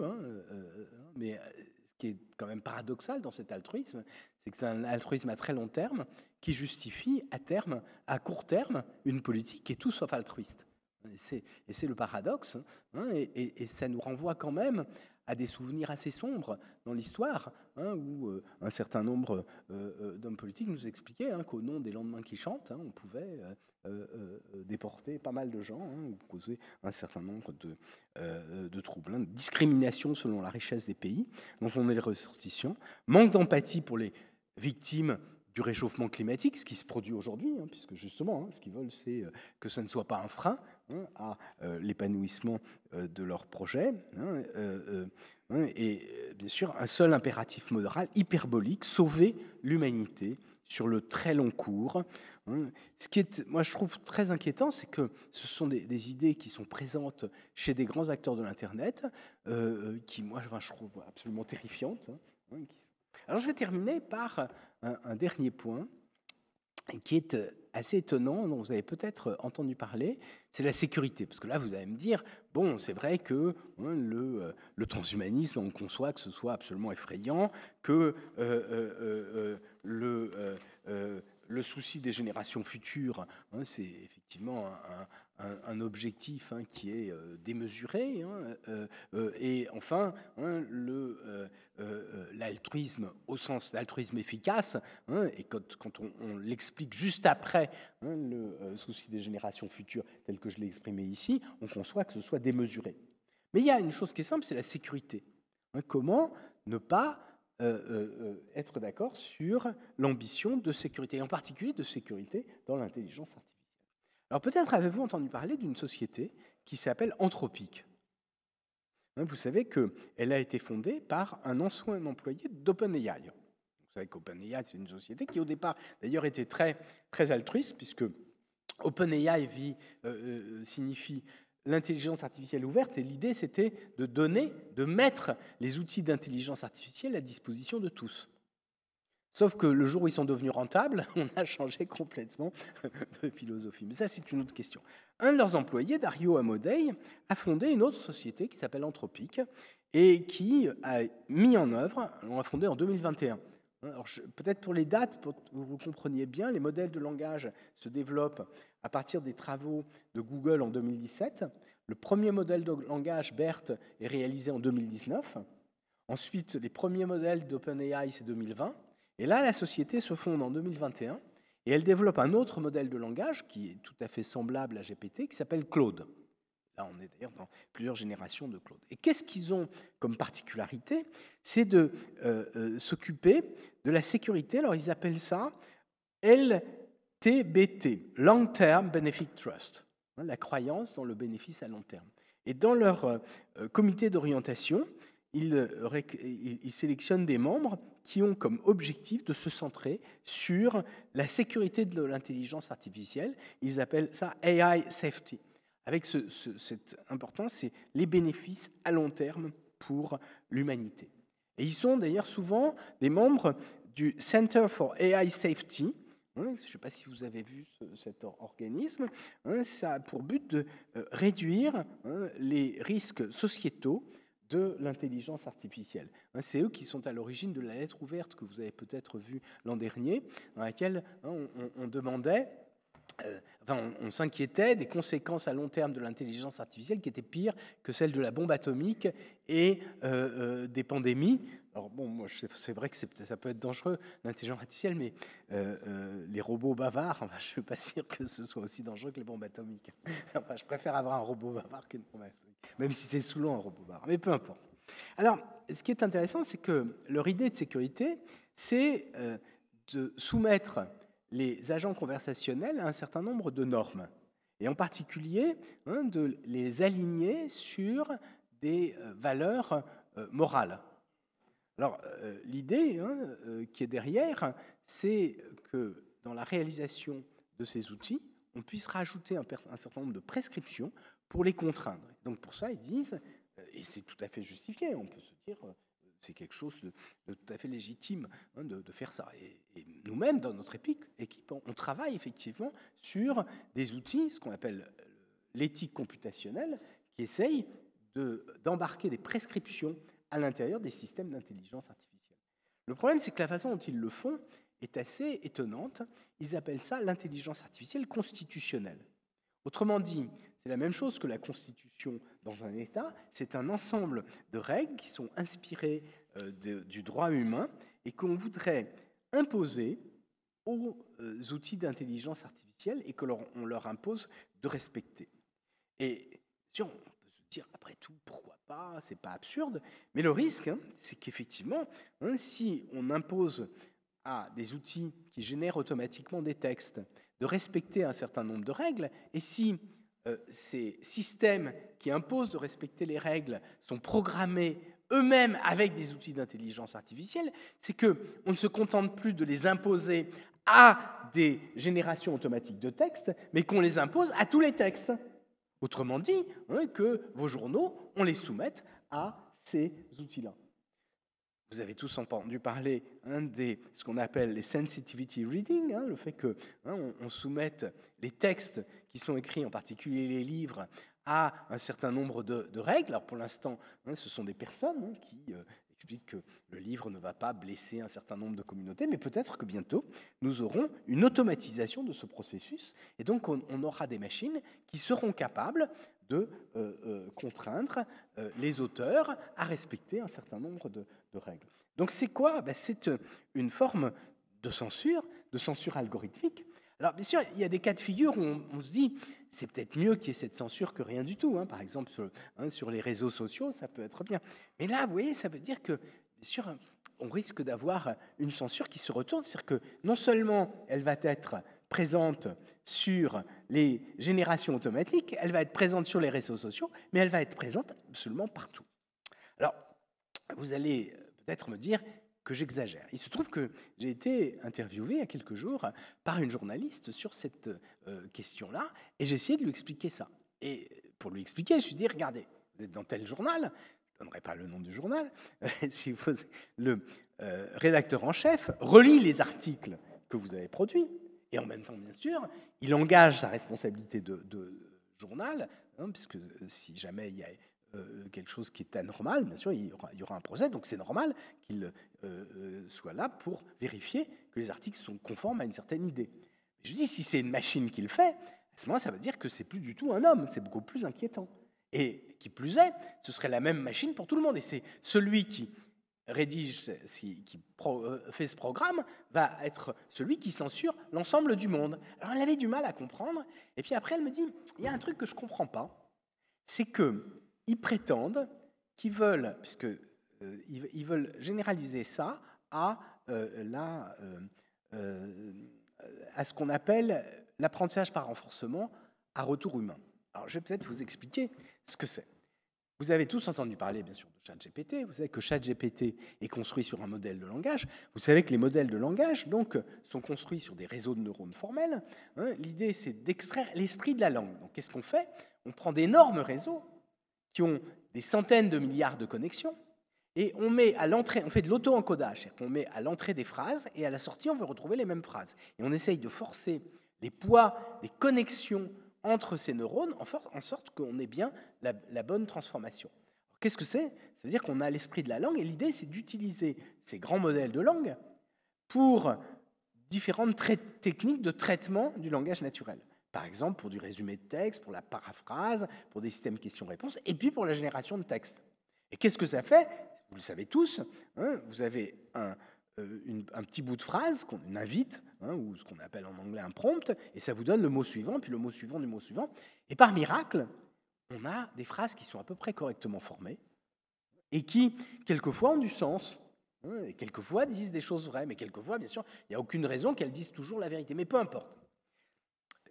Mais ce qui est quand même paradoxal dans cet altruisme, c'est que c'est un altruisme à très long terme qui justifie à court terme, une politique qui est tout sauf altruiste. Et c'est le paradoxe, et ça nous renvoie quand même à des souvenirs assez sombres dans l'histoire, où un certain nombre d'hommes politiques nous expliquaient qu'au nom des lendemains qui chantent, on pouvait déporter pas mal de gens, ou causer un certain nombre de troubles. Discrimination selon la richesse des pays dont on est les ressortissants, manque d'empathie pour les victimes du réchauffement climatique, ce qui se produit aujourd'hui, puisque justement, ce qu'ils veulent, c'est que ça ne soit pas un frein à l'épanouissement de leurs projets. Et bien sûr, un seul impératif moral hyperbolique, sauver l'humanité sur le très long cours. Ce qui est, moi, je trouve très inquiétant, c'est que ce sont des idées qui sont présentes chez des grands acteurs de l'Internet, qui, moi, je trouve absolument terrifiantes. Alors, je vais terminer par un dernier point qui est assez étonnant, dont vous avez peut-être entendu parler, c'est la sécurité. Parce que là, vous allez me dire, bon, c'est vrai que le transhumanisme, on conçoit que ce soit absolument effrayant, que le souci des générations futures, c'est effectivement un objectif qui est démesuré. Et enfin, l'altruisme au sens d'altruisme efficace, et quand on l'explique juste après le souci des générations futures tel que je l'ai exprimé ici, on conçoit que ce soit démesuré. Mais il y a une chose qui est simple, c'est la sécurité. Comment ne pas être d'accord sur l'ambition de sécurité, et en particulier de sécurité dans l'intelligence artificielle. Alors peut-être avez-vous entendu parler d'une société qui s'appelle Anthropic. Vous savez qu'elle a été fondée par un ancien employé d'OpenAI. Vous savez qu'OpenAI, c'est une société qui au départ d'ailleurs était très, très altruiste, puisque OpenAI signifie l'intelligence artificielle ouverte, et l'idée c'était de mettre les outils d'intelligence artificielle à disposition de tous. Sauf que le jour où ils sont devenus rentables, on a changé complètement de philosophie. Mais ça, c'est une autre question. Un de leurs employés, Dario Amodei, a fondé une autre société qui s'appelle Anthropic et qui a mis en œuvre, on l'a fondée en 2021. Alors, peut-être pour les dates, pour que vous compreniez bien, les modèles de langage se développent à partir des travaux de Google en 2017. Le premier modèle de langage, BERT, est réalisé en 2019. Ensuite, les premiers modèles d'OpenAI, c'est 2020. Et là, la société se fonde en 2021 et elle développe un autre modèle de langage qui est tout à fait semblable à GPT, qui s'appelle Claude. Là, on est d'ailleurs dans plusieurs générations de Claude. Et qu'est-ce qu'ils ont comme particularité? C'est de s'occuper de la sécurité. Alors, ils appellent ça LTBT, Long Term Benefit Trust, la croyance dans le bénéfice à long terme. Et dans leur comité d'orientation, ils sélectionnent des membres qui ont comme objectif de se centrer sur la sécurité de l'intelligence artificielle. Ils appellent ça AI Safety. avec cette importance, c'est les bénéfices à long terme pour l'humanité. Et ils sont d'ailleurs souvent des membres du Center for AI Safety. Je ne sais pas si vous avez vu cet organisme. Ça a pour but de réduire les risques sociétaux de l'intelligence artificielle. C'est eux qui sont à l'origine de la lettre ouverte que vous avez peut-être vue l'an dernier, dans laquelle on demandait, on s'inquiétait des conséquences à long terme de l'intelligence artificielle qui étaient pires que celles de la bombe atomique et des pandémies. Alors bon, moi, c'est vrai que ça peut être dangereux, l'intelligence artificielle, mais les robots bavards, je ne suis pas sûr que ce soit aussi dangereux que les bombes atomiques. Enfin, je préfère avoir un robot bavard qu'une bombe atomique, même si c'est sous l'eau un robot bavard, mais peu importe. Alors, ce qui est intéressant, c'est que leur idée de sécurité, c'est de soumettre les agents conversationnels à un certain nombre de normes, et en particulier de les aligner sur des valeurs morales. Alors, l'idée qui est derrière, c'est que dans la réalisation de ces outils, on puisse rajouter un certain nombre de prescriptions pour les contraindre. Donc pour ça, ils disent, et c'est tout à fait justifié, on peut se dire, c'est quelque chose de tout à fait légitime de faire ça. Et nous-mêmes, dans notre équipe, on travaille effectivement sur des outils, ce qu'on appelle l'éthique computationnelle, qui essayent d'embarquer des prescriptions à l'intérieur des systèmes d'intelligence artificielle. Le problème, c'est que la façon dont ils le font est assez étonnante. Ils appellent ça l'intelligence artificielle constitutionnelle. Autrement dit, c'est la même chose que la constitution dans un État, c'est un ensemble de règles qui sont inspirées du droit humain et qu'on voudrait imposer aux outils d'intelligence artificielle et qu'on leur impose de respecter. Et si on peut se dire, après tout, pourquoi pas, c'est pas absurde, mais le risque, c'est qu'effectivement, si on impose à des outils qui génèrent automatiquement des textes de respecter un certain nombre de règles, et si ces systèmes qui imposent de respecter les règles sont programmés eux-mêmes avec des outils d'intelligence artificielle, c'est qu'on ne se contente plus de les imposer à des générations automatiques de textes, mais qu'on les impose à tous les textes. Autrement dit, que vos journaux, on les soumette à ces outils-là. Vous avez tous entendu parler de ce qu'on appelle les sensitivity reading, le fait qu'on soumette les textes qui sont écrits, en particulier les livres, à un certain nombre de règles. Alors pour l'instant, ce sont des personnes qui expliquent que le livre ne va pas blesser un certain nombre de communautés, mais peut-être que bientôt, nous aurons une automatisation de ce processus, et donc on aura des machines qui seront capables de contraindre les auteurs à respecter un certain nombre de règles. Donc c'est quoi ? C'est une forme de censure algorithmique. Alors bien sûr, il y a des cas de figure où on se dit c'est peut-être mieux qu'il y ait cette censure que rien du tout. Par exemple, sur les réseaux sociaux, ça peut être bien. Mais là, vous voyez, ça veut dire que, bien sûr, on risque d'avoir une censure qui se retourne. C'est-à-dire que non seulement elle va être présente sur les générations automatiques, elle va être présente sur les réseaux sociaux, mais elle va être présente absolument partout. Alors, vous allez peut-être me dire que j'exagère. Il se trouve que j'ai été interviewé il y a quelques jours par une journaliste sur cette question-là, et j'ai essayé de lui expliquer ça. Et pour lui expliquer, je lui ai dit, regardez, vous êtes dans tel journal, je ne donnerai pas le nom du journal, si le rédacteur en chef relit les articles que vous avez produits, et en même temps, bien sûr, il engage sa responsabilité de journal, puisque si jamais il y a quelque chose qui est anormal, bien sûr, il y aura un procès, donc c'est normal qu'il soit là pour vérifier que les articles sont conformes à une certaine idée. Je dis, si c'est une machine qui le fait, à ce moment-là, ça veut dire que c'est plus du tout un homme, c'est beaucoup plus inquiétant. Et qui plus est, ce serait la même machine pour tout le monde, et c'est celui qui rédige, qui fait ce programme, va être celui qui censure l'ensemble du monde. Alors elle avait du mal à comprendre, et puis après elle me dit, il y a un truc que je ne comprends pas, c'est qu'ils prétendent qu'ils veulent, ils veulent généraliser ça à ce qu'on appelle l'apprentissage par renforcement à retour humain. Alors je vais peut-être vous expliquer ce que c'est. Vous avez tous entendu parler, bien sûr, de ChatGPT. Vous savez que ChatGPT est construit sur un modèle de langage. Vous savez que les modèles de langage donc, sont construits sur des réseaux de neurones formels. Hein. L'idée, c'est d'extraire l'esprit de la langue. Donc, qu'est-ce qu'on fait? On prend d'énormes réseaux qui ont des centaines de milliards de connexions et on met à l'entrée, on fait de l'auto-encodage. C'est-à-dire qu'on met à l'entrée des phrases et à la sortie, on veut retrouver les mêmes phrases. Et on essaye de forcer les poids des connexions entre ces neurones, en sorte qu'on ait bien la bonne transformation. Qu'est-ce que c'est? Ça veut dire qu'on a l'esprit de la langue, et l'idée, c'est d'utiliser ces grands modèles de langue pour différentes techniques de traitement du langage naturel. Par exemple, pour du résumé de texte, pour la paraphrase, pour des systèmes questions-réponses, et puis pour la génération de texte. Et qu'est-ce que ça fait? Vous le savez tous, hein, vous avez un petit bout de phrase qu'on invite, hein, ou ce qu'on appelle en anglais un prompt, et ça vous donne le mot suivant, puis le mot suivant du mot suivant. Et par miracle, on a des phrases qui sont à peu près correctement formées, et qui, quelquefois, ont du sens, hein, et quelquefois disent des choses vraies, mais quelquefois, bien sûr, il n'y a aucune raison qu'elles disent toujours la vérité, mais peu importe.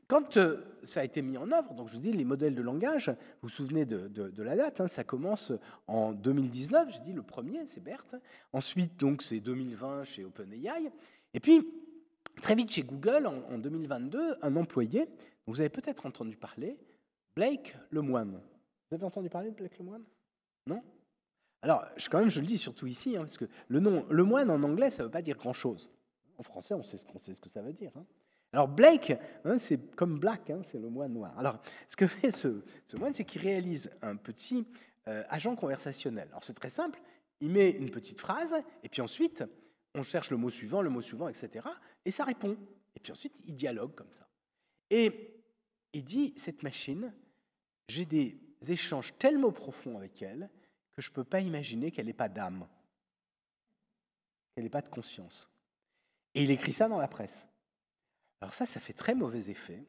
Quand ça a été mis en œuvre, donc je vous dis les modèles de langage, vous vous souvenez de la date, hein, ça commence en 2019, je dis le premier, c'est BERT. Ensuite, donc c'est 2020 chez OpenAI. Et puis, très vite chez Google, en 2022, un employé, dont vous avez peut-être entendu parler, Blake Lemoine. Vous avez entendu parler de Blake Lemoine? Non? Alors, je le dis surtout ici, hein, parce que le nom Lemoine en anglais, ça ne veut pas dire grand-chose. En français, on sait ce que ça veut dire. Hein. Alors Blake, hein, c'est comme Black, hein, c'est le moine noir. Alors ce que fait ce moine, c'est qu'il réalise un petit agent conversationnel. Alors c'est très simple, il met une petite phrase, et puis ensuite, on cherche le mot suivant, etc., et ça répond. Et puis ensuite, il dialogue comme ça. Et il dit, cette machine, j'ai des échanges tellement profonds avec elle que je ne peux pas imaginer qu'elle n'ait pas d'âme, qu'elle n'ait pas de conscience. Et il écrit ça dans la presse. Alors ça fait très mauvais effet,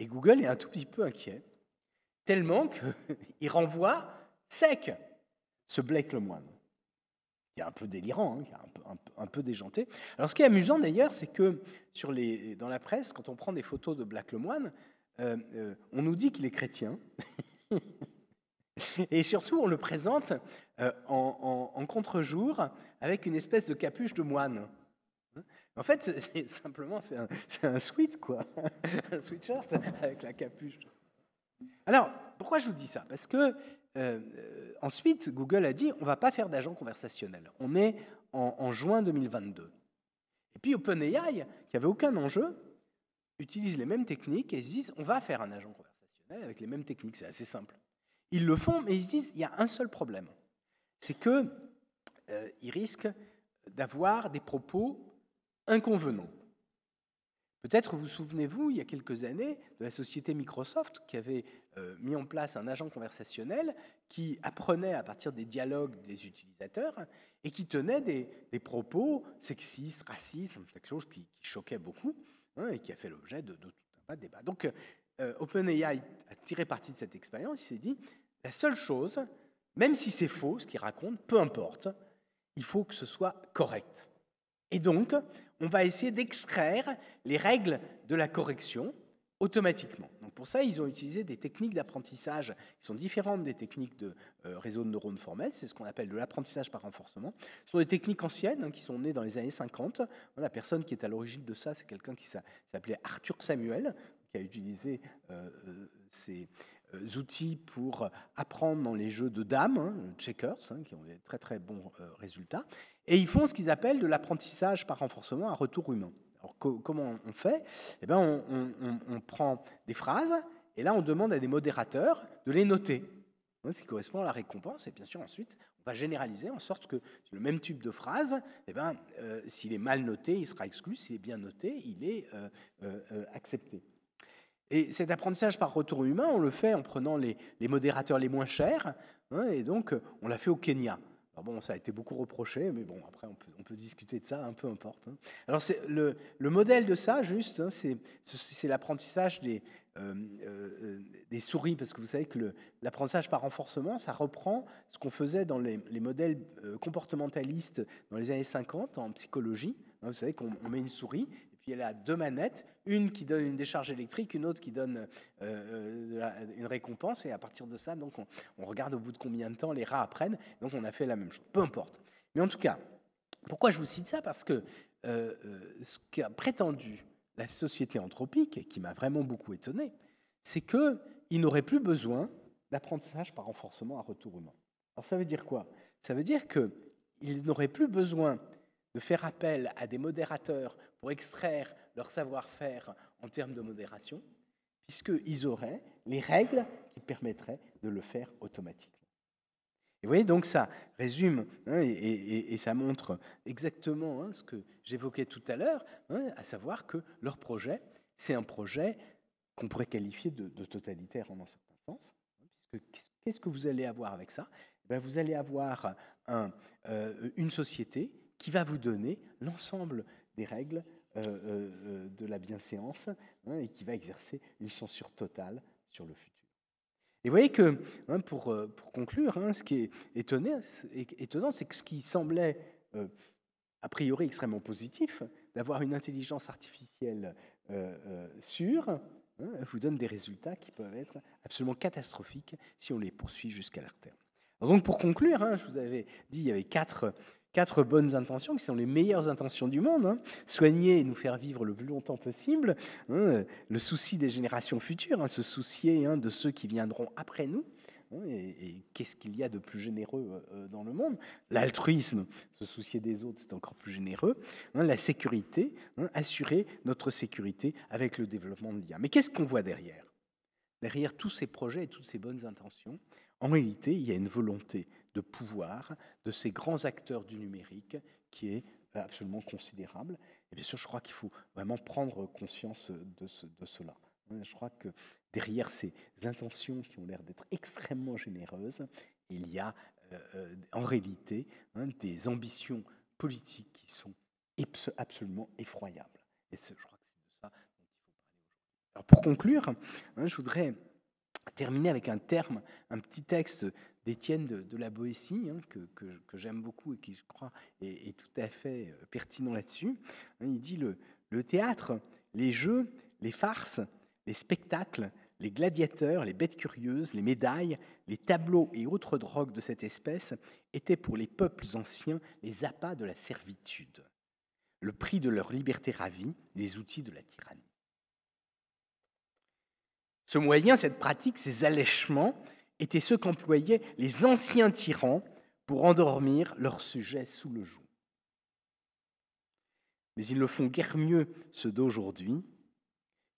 et Google est un tout petit peu inquiet, tellement qu'il renvoie sec ce Blake Lemoine, qui est un peu délirant, hein, qui est un peu déjanté. Alors ce qui est amusant d'ailleurs, c'est que dans la presse, quand on prend des photos de Blake Lemoine, on nous dit qu'il est chrétien, et surtout on le présente en contre-jour avec une espèce de capuche de moine. En fait, c'est simplement un sweat, quoi. Un sweatshirt avec la capuche. Alors, pourquoi je vous dis ça? Parce que ensuite, Google a dit on ne va pas faire d'agent conversationnel. On est en juin 2022. Et puis OpenAI, qui n'avait aucun enjeu, utilise les mêmes techniques et ils se disent on va faire un agent conversationnel avec les mêmes techniques. C'est assez simple. Ils le font, mais ils se disent il y a un seul problème. C'est qu'ils risquent d'avoir des propos inconvenant. Peut-être vous souvenez-vous, il y a quelques années, de la société Microsoft qui avait mis en place un agent conversationnel qui apprenait à partir des dialogues des utilisateurs et qui tenait des propos sexistes, racistes, quelque chose qui choquait beaucoup, hein, et qui a fait l'objet de tout un tas de débats. Donc OpenAI a tiré parti de cette expérience, il s'est dit, la seule chose, même si c'est faux, ce qu'il raconte, peu importe, il faut que ce soit correct. Et donc, on va essayer d'extraire les règles de la correction automatiquement. Donc pour ça, ils ont utilisé des techniques d'apprentissage qui sont différentes des techniques de réseau de neurones formels. C'est ce qu'on appelle de l'apprentissage par renforcement. Ce sont des techniques anciennes, hein, qui sont nées dans les années 50. La personne qui est à l'origine de ça, c'est quelqu'un qui s'appelait Arthur Samuel, qui a utilisé ces outils pour apprendre dans les jeux de dames, hein, checkers, hein, qui ont des très très bons résultats. Et ils font ce qu'ils appellent de l'apprentissage par renforcement à retour humain. Alors comment on fait? Eh bien, on prend des phrases et là on demande à des modérateurs de les noter, hein, ce qui correspond à la récompense. Et bien sûr ensuite on va généraliser en sorte que le même type de phrase, eh bien, s'il est mal noté, il sera exclu. S'il est bien noté, il est accepté. Et cet apprentissage par retour humain, on le fait en prenant les modérateurs les moins chers, hein, et donc on l'a fait au Kenya. Alors bon, ça a été beaucoup reproché, mais bon, après on peut discuter de ça, un peu importe. Hein. Alors le modèle de ça, juste, hein, c'est l'apprentissage des souris, parce que vous savez que l'apprentissage par renforcement, ça reprend ce qu'on faisait dans les modèles comportementalistes dans les années 50 en psychologie. Hein, vous savez qu'on met une souris, puis elle a deux manettes, une qui donne une décharge électrique, une autre qui donne une récompense, et à partir de ça, donc on regarde au bout de combien de temps les rats apprennent, donc on a fait la même chose, peu importe. Mais en tout cas, pourquoi je vous cite ça? Parce que ce qu'a prétendu la société anthropique, et qui m'a vraiment beaucoup étonné, c'est qu'il n'aurait plus besoin d'apprentissage par renforcement à retour humain. Alors ça veut dire quoi? Ça veut dire qu'ils n'auraient plus besoin de faire appel à des modérateurs pour extraire leur savoir-faire en termes de modération, puisqu'ils auraient les règles qui permettraient de le faire automatiquement. Et vous voyez, donc ça résume et ça montre exactement ce que j'évoquais tout à l'heure, à savoir que leur projet, c'est un projet qu'on pourrait qualifier de totalitaire en un certain sens. Puisque qu'est-ce que vous allez avoir avec ça? Vous allez avoir une société qui va vous donner l'ensemble des règles de la bienséance et qui va exercer une censure totale sur le futur. Et vous voyez que, pour conclure, ce qui est étonnant, c'est que ce qui semblait a priori extrêmement positif, d'avoir une intelligence artificielle sûre, vous donne des résultats qui peuvent être absolument catastrophiques si on les poursuit jusqu'à leur terme. Alors donc pour conclure, je vous avais dit qu'il y avait quatre bonnes intentions, qui sont les meilleures intentions du monde. Soigner et nous faire vivre le plus longtemps possible. Le souci des générations futures, se soucier de ceux qui viendront après nous. Et qu'est-ce qu'il y a de plus généreux dans le monde? L'altruisme, se soucier des autres, c'est encore plus généreux. La sécurité, assurer notre sécurité avec le développement de l'IA. Mais qu'est-ce qu'on voit derrière? Derrière tous ces projets et toutes ces bonnes intentions, en réalité, il y a une volonté de pouvoir de ces grands acteurs du numérique qui est absolument considérable. Et bien sûr, je crois qu'il faut vraiment prendre conscience de cela. Je crois que derrière ces intentions qui ont l'air d'être extrêmement généreuses, il y a en réalité des ambitions politiques qui sont absolument effroyables. Et je crois que c'est de ça dont il faut parler aujourd'hui. Alors pour conclure, je voudrais terminer avec un petit texte d'Étienne de la Boétie, que j'aime beaucoup et qui, je crois, est tout à fait pertinent là-dessus. Il dit le théâtre, les jeux, les farces, les spectacles, les gladiateurs, les bêtes curieuses, les médailles, les tableaux et autres drogues de cette espèce étaient pour les peuples anciens les appâts de la servitude, le prix de leur liberté ravie, les outils de la tyrannie. Ce moyen, cette pratique, ces allèchements, étaient ceux qu'employaient les anciens tyrans pour endormir leurs sujets sous le joug. Mais ils ne font guère mieux ceux d'aujourd'hui,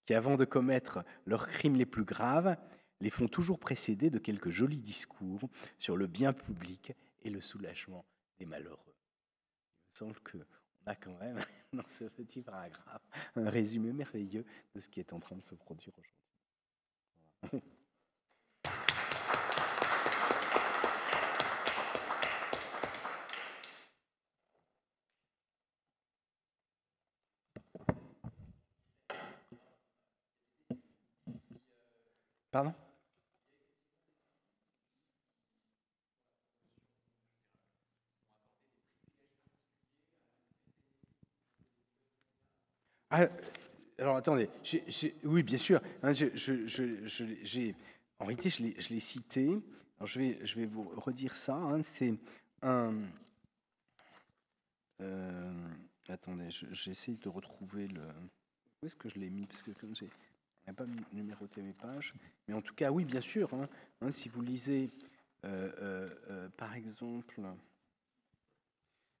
qui, avant de commettre leurs crimes les plus graves, les font toujours précéder de quelques jolis discours sur le bien public et le soulagement des malheureux. Il me semble qu'on a quand même, dans ce petit paragraphe, un résumé merveilleux de ce qui est en train de se produire aujourd'hui. Pardon? Alors attendez, oui bien sûr, en réalité je l'ai cité, alors je vais vous redire ça, c'est un... attendez, j'essaie de retrouver le... Où est-ce que je l'ai mis? Parce que comme j'ai pas numéroté mes pages, mais en tout cas oui bien sûr, si vous lisez par exemple, vous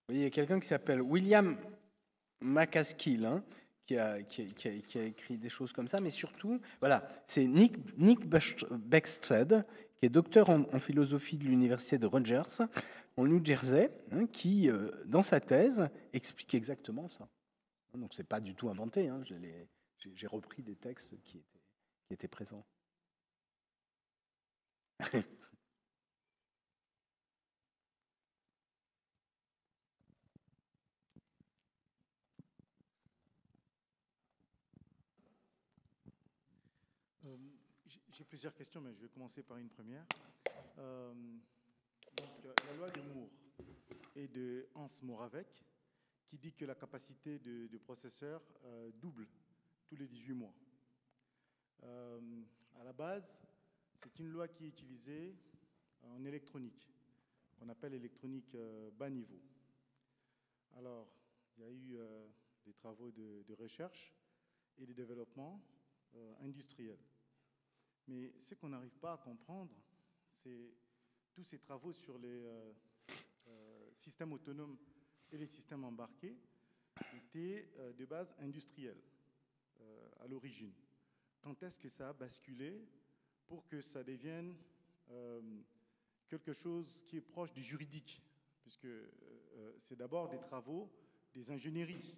voyez, il y a quelqu'un qui s'appelle William MacAskill, qui a écrit des choses comme ça, mais surtout, voilà, c'est Nick Beckstead, qui est docteur en philosophie de l'université de Rutgers, en New Jersey, qui, dans sa thèse, explique exactement ça. Donc, c'est pas du tout inventé, j'ai repris des textes qui étaient présents. J'ai plusieurs questions, mais je vais commencer par une première. Donc, la loi de Moore est de Hans Moravec, qui dit que la capacité de processeur double tous les 18 mois. À la base, c'est une loi qui est utilisée en électronique, qu'on appelle électronique bas niveau. Alors, il y a eu des travaux de recherche et de développement industriel. Mais ce qu'on n'arrive pas à comprendre, c'est tous ces travaux sur les systèmes autonomes et les systèmes embarqués étaient de base industrielle à l'origine. Quand est-ce que ça a basculé pour que ça devienne quelque chose qui est proche du juridique, puisque c'est d'abord des travaux, des ingénieries.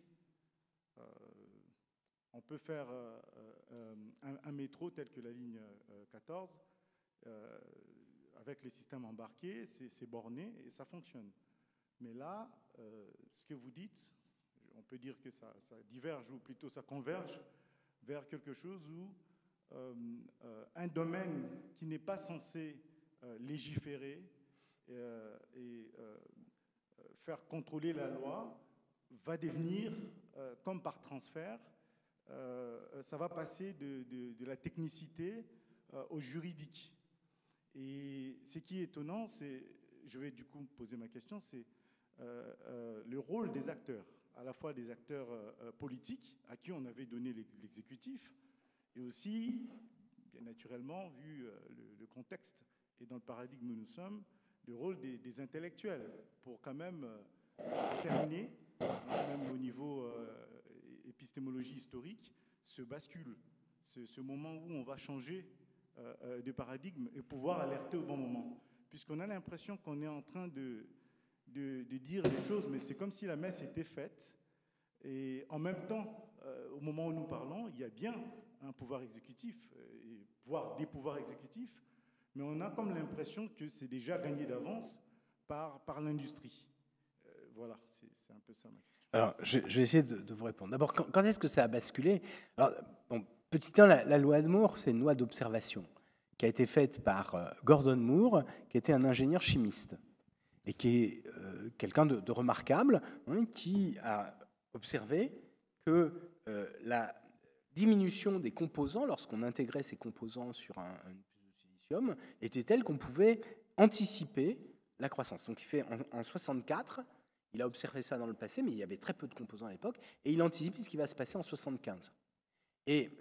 On peut faire un métro tel que la ligne 14 avec les systèmes embarqués, c'est borné et ça fonctionne. Mais là, ce que vous dites, on peut dire que ça diverge ou plutôt ça converge vers quelque chose où un domaine qui n'est pas censé légiférer et faire contrôler la loi va devenir, comme par transfert, ça va passer de la technicité au juridique. Et ce qui est étonnant, c'est, je vais du coup poser ma question, c'est le rôle des acteurs, à la fois des acteurs politiques, à qui on avait donné l'exécutif, et aussi, bien naturellement, vu le contexte et dans le paradigme où nous sommes, le rôle des intellectuels, pour quand même cerner, même au niveau épistémologie historique, ce bascule, ce moment où on va changer de paradigme et pouvoir alerter au bon moment. Puisqu'on a l'impression qu'on est en train de dire les choses, mais c'est comme si la messe était faite. Et en même temps, au moment où nous parlons, il y a bien un pouvoir exécutif, voire des pouvoirs exécutifs, mais on a comme l'impression que c'est déjà gagné d'avance par l'industrie. Voilà, c'est un peu ça ma question. Alors, je vais essayer de vous répondre. D'abord, quand est-ce que ça a basculé? Alors, bon, petit 1, la loi de Moore, c'est une loi d'observation qui a été faite par Gordon Moore, qui était un ingénieur chimiste et qui est quelqu'un de remarquable, hein, qui a observé que la diminution des composants, lorsqu'on intégrait ces composants sur un puce de silicium, était telle qu'on pouvait anticiper la croissance. Donc il fait en 64, il a observé ça dans le passé, mais il y avait très peu de composants à l'époque, et il anticipe ce qui va se passer en 75. Et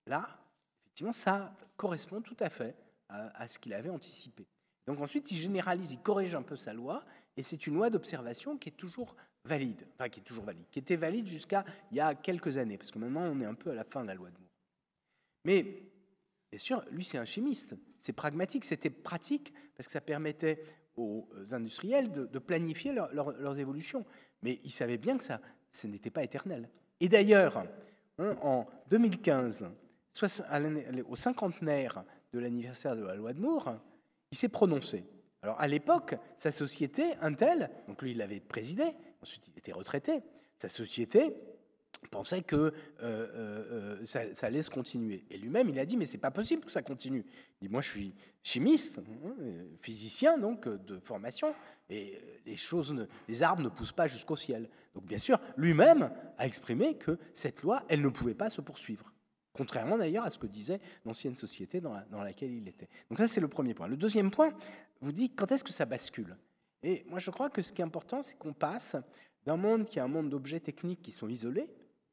là, effectivement, ça correspond tout à fait à ce qu'il avait anticipé. Donc ensuite, il généralise, il corrige un peu sa loi, et c'est une loi d'observation qui est toujours valide, enfin qui est toujours valide, qui était valide jusqu'à il y a quelques années, parce que maintenant on est un peu à la fin de la loi de Moore. Mais bien sûr, lui c'est un chimiste, c'est pragmatique, c'était pratique, parce que ça permettait aux industriels de planifier leurs évolutions. Mais il savait bien que ce n'était pas éternel. Et d'ailleurs, hein, en 2015, au cinquantenaire de l'anniversaire de la loi de Moore, il s'est prononcé. Alors à l'époque, sa société, Intel, donc lui il avait présidé, ensuite il était retraité, sa société pensait que ça allait se continuer. Et lui-même, il a dit, mais c'est pas possible que ça continue. Il dit, moi je suis chimiste, physicien donc de formation, et les arbres ne poussent pas jusqu'au ciel. Donc bien sûr, lui-même a exprimé que cette loi, elle ne pouvait pas se poursuivre. Contrairement d'ailleurs à ce que disait l'ancienne société dans laquelle il était. Donc ça, c'est le premier point. Le deuxième point, vous dites, quand est-ce que ça bascule? Et moi, je crois que ce qui est important, c'est qu'on passe d'un monde qui est un monde d'objets techniques qui sont isolés,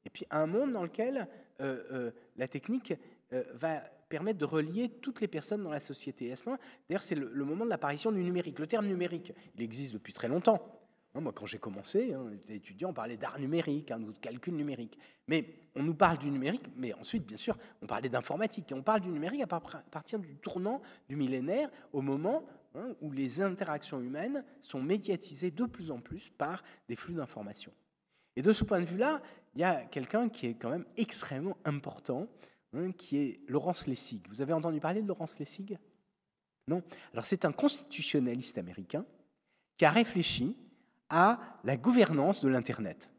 et puis à un monde dans lequel la technique va permettre de relier toutes les personnes dans la société. Et à ce moment, d'ailleurs, c'est le moment de l'apparition du numérique. Le terme numérique, il existe depuis très longtemps. Moi, quand j'ai commencé, j'étais étudiant, on parlait d'art numérique, ou de calcul numérique. Mais on nous parle du numérique, mais ensuite, bien sûr, on parlait d'informatique. Et on parle du numérique à partir du tournant du millénaire, au moment où les interactions humaines sont médiatisées de plus en plus par des flux d'informations. Et de ce point de vue-là, il y a quelqu'un qui est quand même extrêmement important, qui est Lawrence Lessig. Vous avez entendu parler de Lawrence Lessig? Non? Alors c'est un constitutionnaliste américain qui a réfléchi à la gouvernance de l'Internet.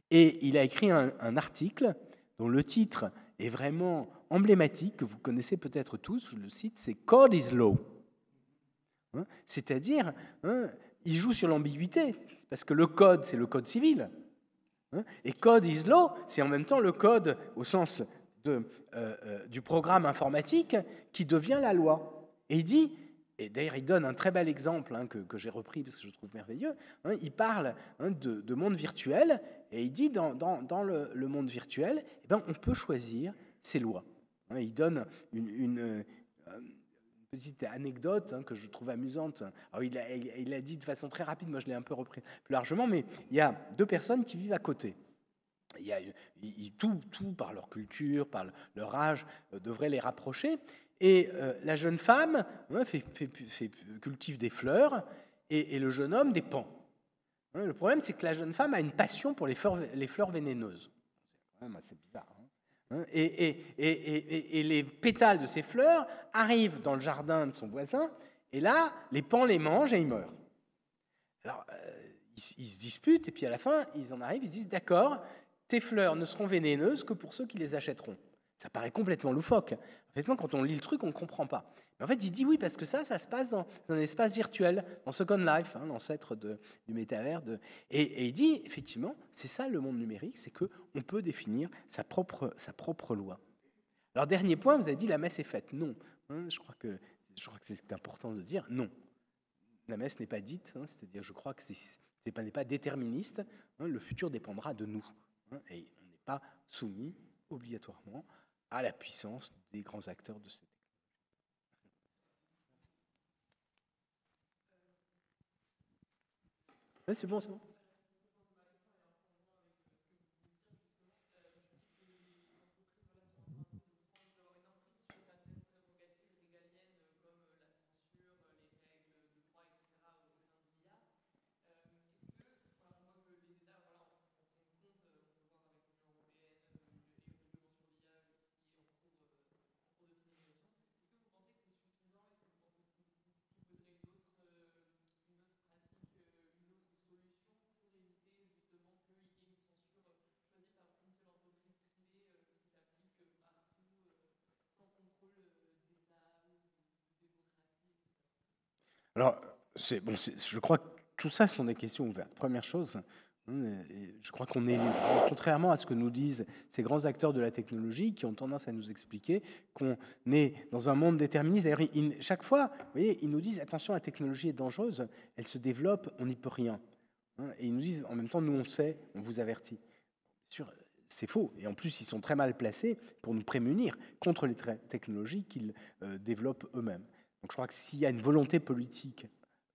Et il a écrit un article dont le titre est vraiment emblématique, que vous connaissez peut-être tous, le site, c'est « Code is Law ». C'est-à-dire, il joue sur l'ambiguïté, parce que le code, c'est le code civil. Et code is law, c'est en même temps le code au sens du programme informatique qui devient la loi. Et il dit, et d'ailleurs il donne un très bel exemple que j'ai repris parce que je trouve merveilleux, il parle de monde virtuel, et il dit dans le monde virtuel, on peut choisir ses lois. Il donne une petite anecdote que je trouve amusante. Alors, il a dit de façon très rapide, moi je l'ai un peu repris plus largement, mais il y a deux personnes qui vivent à côté. Tout par leur culture, par leur âge, devrait les rapprocher. Et la jeune femme cultive des fleurs et le jeune homme des pans. Le problème, c'est que la jeune femme a une passion pour les fleurs vénéneuses. C'est quand même assez bizarre. Et les pétales de ces fleurs arrivent dans le jardin de son voisin, et là, les pans les mangent et ils meurent. Alors, ils se disputent, et puis à la fin, ils en arrivent, ils disent « D'accord, tes fleurs ne seront vénéneuses que pour ceux qui les achèteront. » Ça paraît complètement loufoque. En fait, quand on lit le truc, on ne comprend pas. Mais en fait, il dit oui, parce que ça se passe dans un espace virtuel, dans Second Life, l'ancêtre du métavers. Et il dit, effectivement, c'est ça le monde numérique, c'est qu'on peut définir sa propre loi. Alors, dernier point, vous avez dit la messe est faite. Non. Je crois que c'est important de dire non. La messe n'est pas dite, c'est-à-dire je crois que n'est pas déterministe. Le futur dépendra de nous. Et on n'est pas soumis obligatoirement à la puissance des grands acteurs de cette technologie. Ouais, c'est bon, c'est bon. Alors, je crois que tout ça sont des questions ouvertes. Première chose, je crois qu'on est libre. Contrairement à ce que nous disent ces grands acteurs de la technologie qui ont tendance à nous expliquer qu'on est dans un monde déterministe. D'ailleurs, chaque fois, vous voyez, ils nous disent attention, la technologie est dangereuse, elle se développe, on n'y peut rien. Et ils nous disent en même temps, nous on sait, on vous avertit. Bien sûr, c'est faux. Et en plus, ils sont très mal placés pour nous prémunir contre les technologies qu'ils développent eux-mêmes. Donc je crois que s'il y a une volonté politique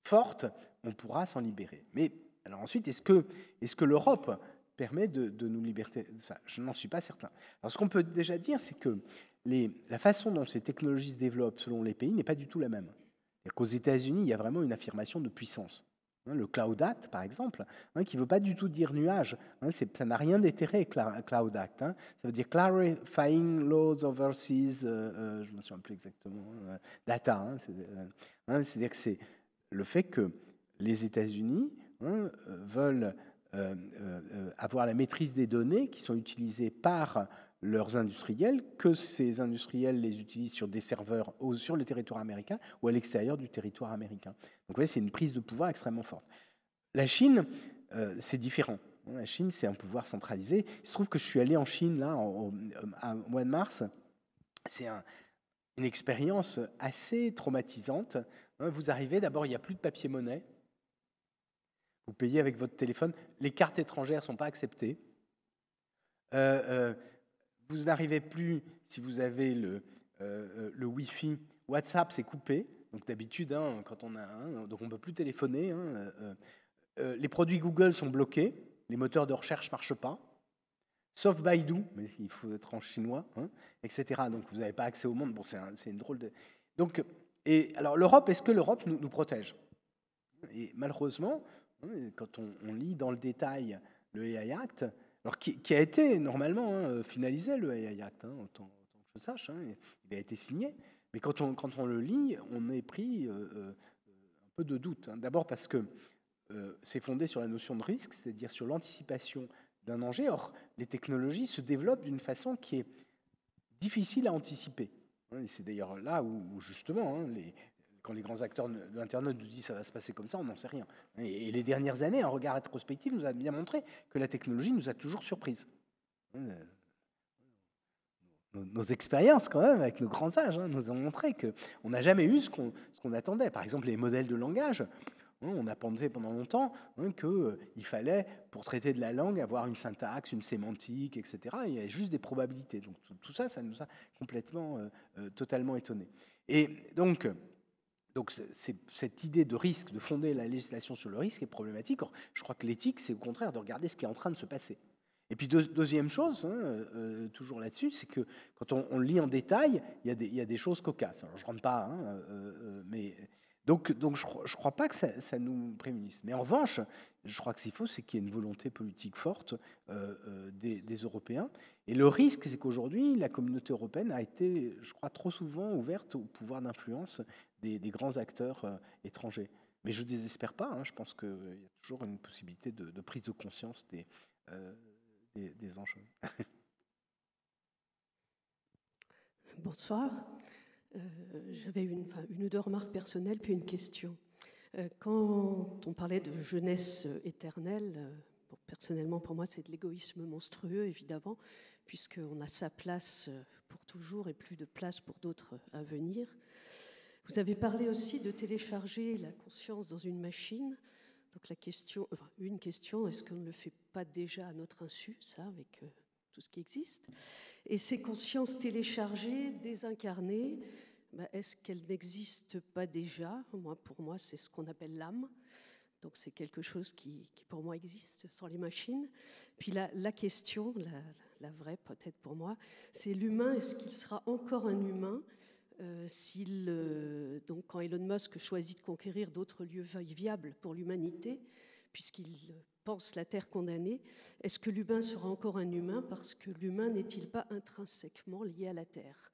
forte, on pourra s'en libérer. Mais alors ensuite, est-ce que l'Europe permet de nous libérer de ça? Je n'en suis pas certain. Alors ce qu'on peut déjà dire, c'est que la façon dont ces technologies se développent selon les pays n'est pas du tout la même. C'est-à-dire qu'aux États-Unis, il y a vraiment une affirmation de puissance. Le Cloud Act, par exemple, qui ne veut pas du tout dire nuage. Ça n'a rien d'éthéré, Cloud Act. Ça veut dire Clarifying Laws Overseas, je ne me souviens plus exactement, Data. C'est-à-dire que c'est le fait que les États-Unis veulent avoir la maîtrise des données qui sont utilisées par leurs industriels, que ces industriels les utilisent sur des serveurs sur le territoire américain ou à l'extérieur du territoire américain. Donc vous voyez, c'est une prise de pouvoir extrêmement forte. La Chine, c'est différent. La Chine, c'est un pouvoir centralisé. Il se trouve que je suis allé en Chine là, au mois de mars. C'est une expérience assez traumatisante. Vous arrivez, d'abord, il n'y a plus de papier-monnaie. Vous payez avec votre téléphone. Les cartes étrangères ne sont pas acceptées. Vous n'arrivez plus, si vous avez le Wi-Fi, WhatsApp, c'est coupé. Donc d'habitude, quand on a donc on ne peut plus téléphoner. Les produits Google sont bloqués. Les moteurs de recherche ne marchent pas. Sauf Baidu, mais il faut être en chinois, etc. Donc vous n'avez pas accès au monde. Bon, c'est une drôle de... Donc, alors l'Europe, est-ce que l'Europe nous protège? Et malheureusement, quand on lit dans le détail le AI Act, alors qui a été normalement finalisé, le AI Act, autant que je sache, il a été signé, mais quand on le lit, on est pris un peu de doute. D'abord parce que c'est fondé sur la notion de risque, c'est-à-dire sur l'anticipation d'un danger. Or, les technologies se développent d'une façon qui est difficile à anticiper. Et c'est d'ailleurs là où justement, quand les grands acteurs de l'Internet nous disent ça va se passer comme ça, on n'en sait rien. Et les dernières années, un regard rétrospectif nous a bien montré que la technologie nous a toujours surprises. Nos expériences, quand même, avec nos grands sages, nous ont montré qu'on n'a jamais eu ce qu'on attendait. Par exemple, les modèles de langage. On a pensé pendant longtemps qu'il fallait, pour traiter de la langue, avoir une syntaxe, une sémantique, etc. Il y avait juste des probabilités. Donc tout ça, ça nous a complètement, totalement étonnés. Et donc cette idée de risque, de fonder la législation sur le risque est problématique. Or, je crois que l'éthique, c'est au contraire de regarder ce qui est en train de se passer. Et puis deuxième chose, toujours là-dessus, c'est que quand on lit en détail, il y a des choses cocasses. Alors je ne rentre pas, mais donc je ne crois pas que ça nous prémunisse. Mais en revanche, je crois que ce qu'il faut, c'est qu'il y ait une volonté politique forte des Européens. Et le risque, c'est qu'aujourd'hui, la communauté européenne a été, je crois, trop souvent ouverte au pouvoir d'influence des grands acteurs étrangers. Mais je ne désespère pas. Je pense qu'il y a toujours une possibilité de prise de conscience des enjeux. Bonsoir. J'avais une ou deux remarques personnelles, puis une question. Quand on parlait de jeunesse éternelle, personnellement, pour moi, c'est de l'égoïsme monstrueux, évidemment, puisqu'on a sa place pour toujours et plus de place pour d'autres à venir. Vous avez parlé aussi de télécharger la conscience dans une machine. Donc une question, est-ce qu'on ne le fait pas déjà à notre insu, ça, avec tout ce qui existe? Et ces consciences téléchargées, désincarnées, est-ce qu'elles n'existent pas déjà? Pour moi, c'est ce qu'on appelle l'âme. Donc c'est quelque chose qui, pour moi, existe sans les machines. Puis la question, la vraie peut-être pour moi, c'est l'humain, est-ce qu'il sera encore un humain donc quand Elon Musk choisit de conquérir d'autres lieux viables pour l'humanité, puisqu'il pense la Terre condamnée, est-ce que l'humain sera encore un humain parce que l'humain n'est-il pas intrinsèquement lié à la Terre?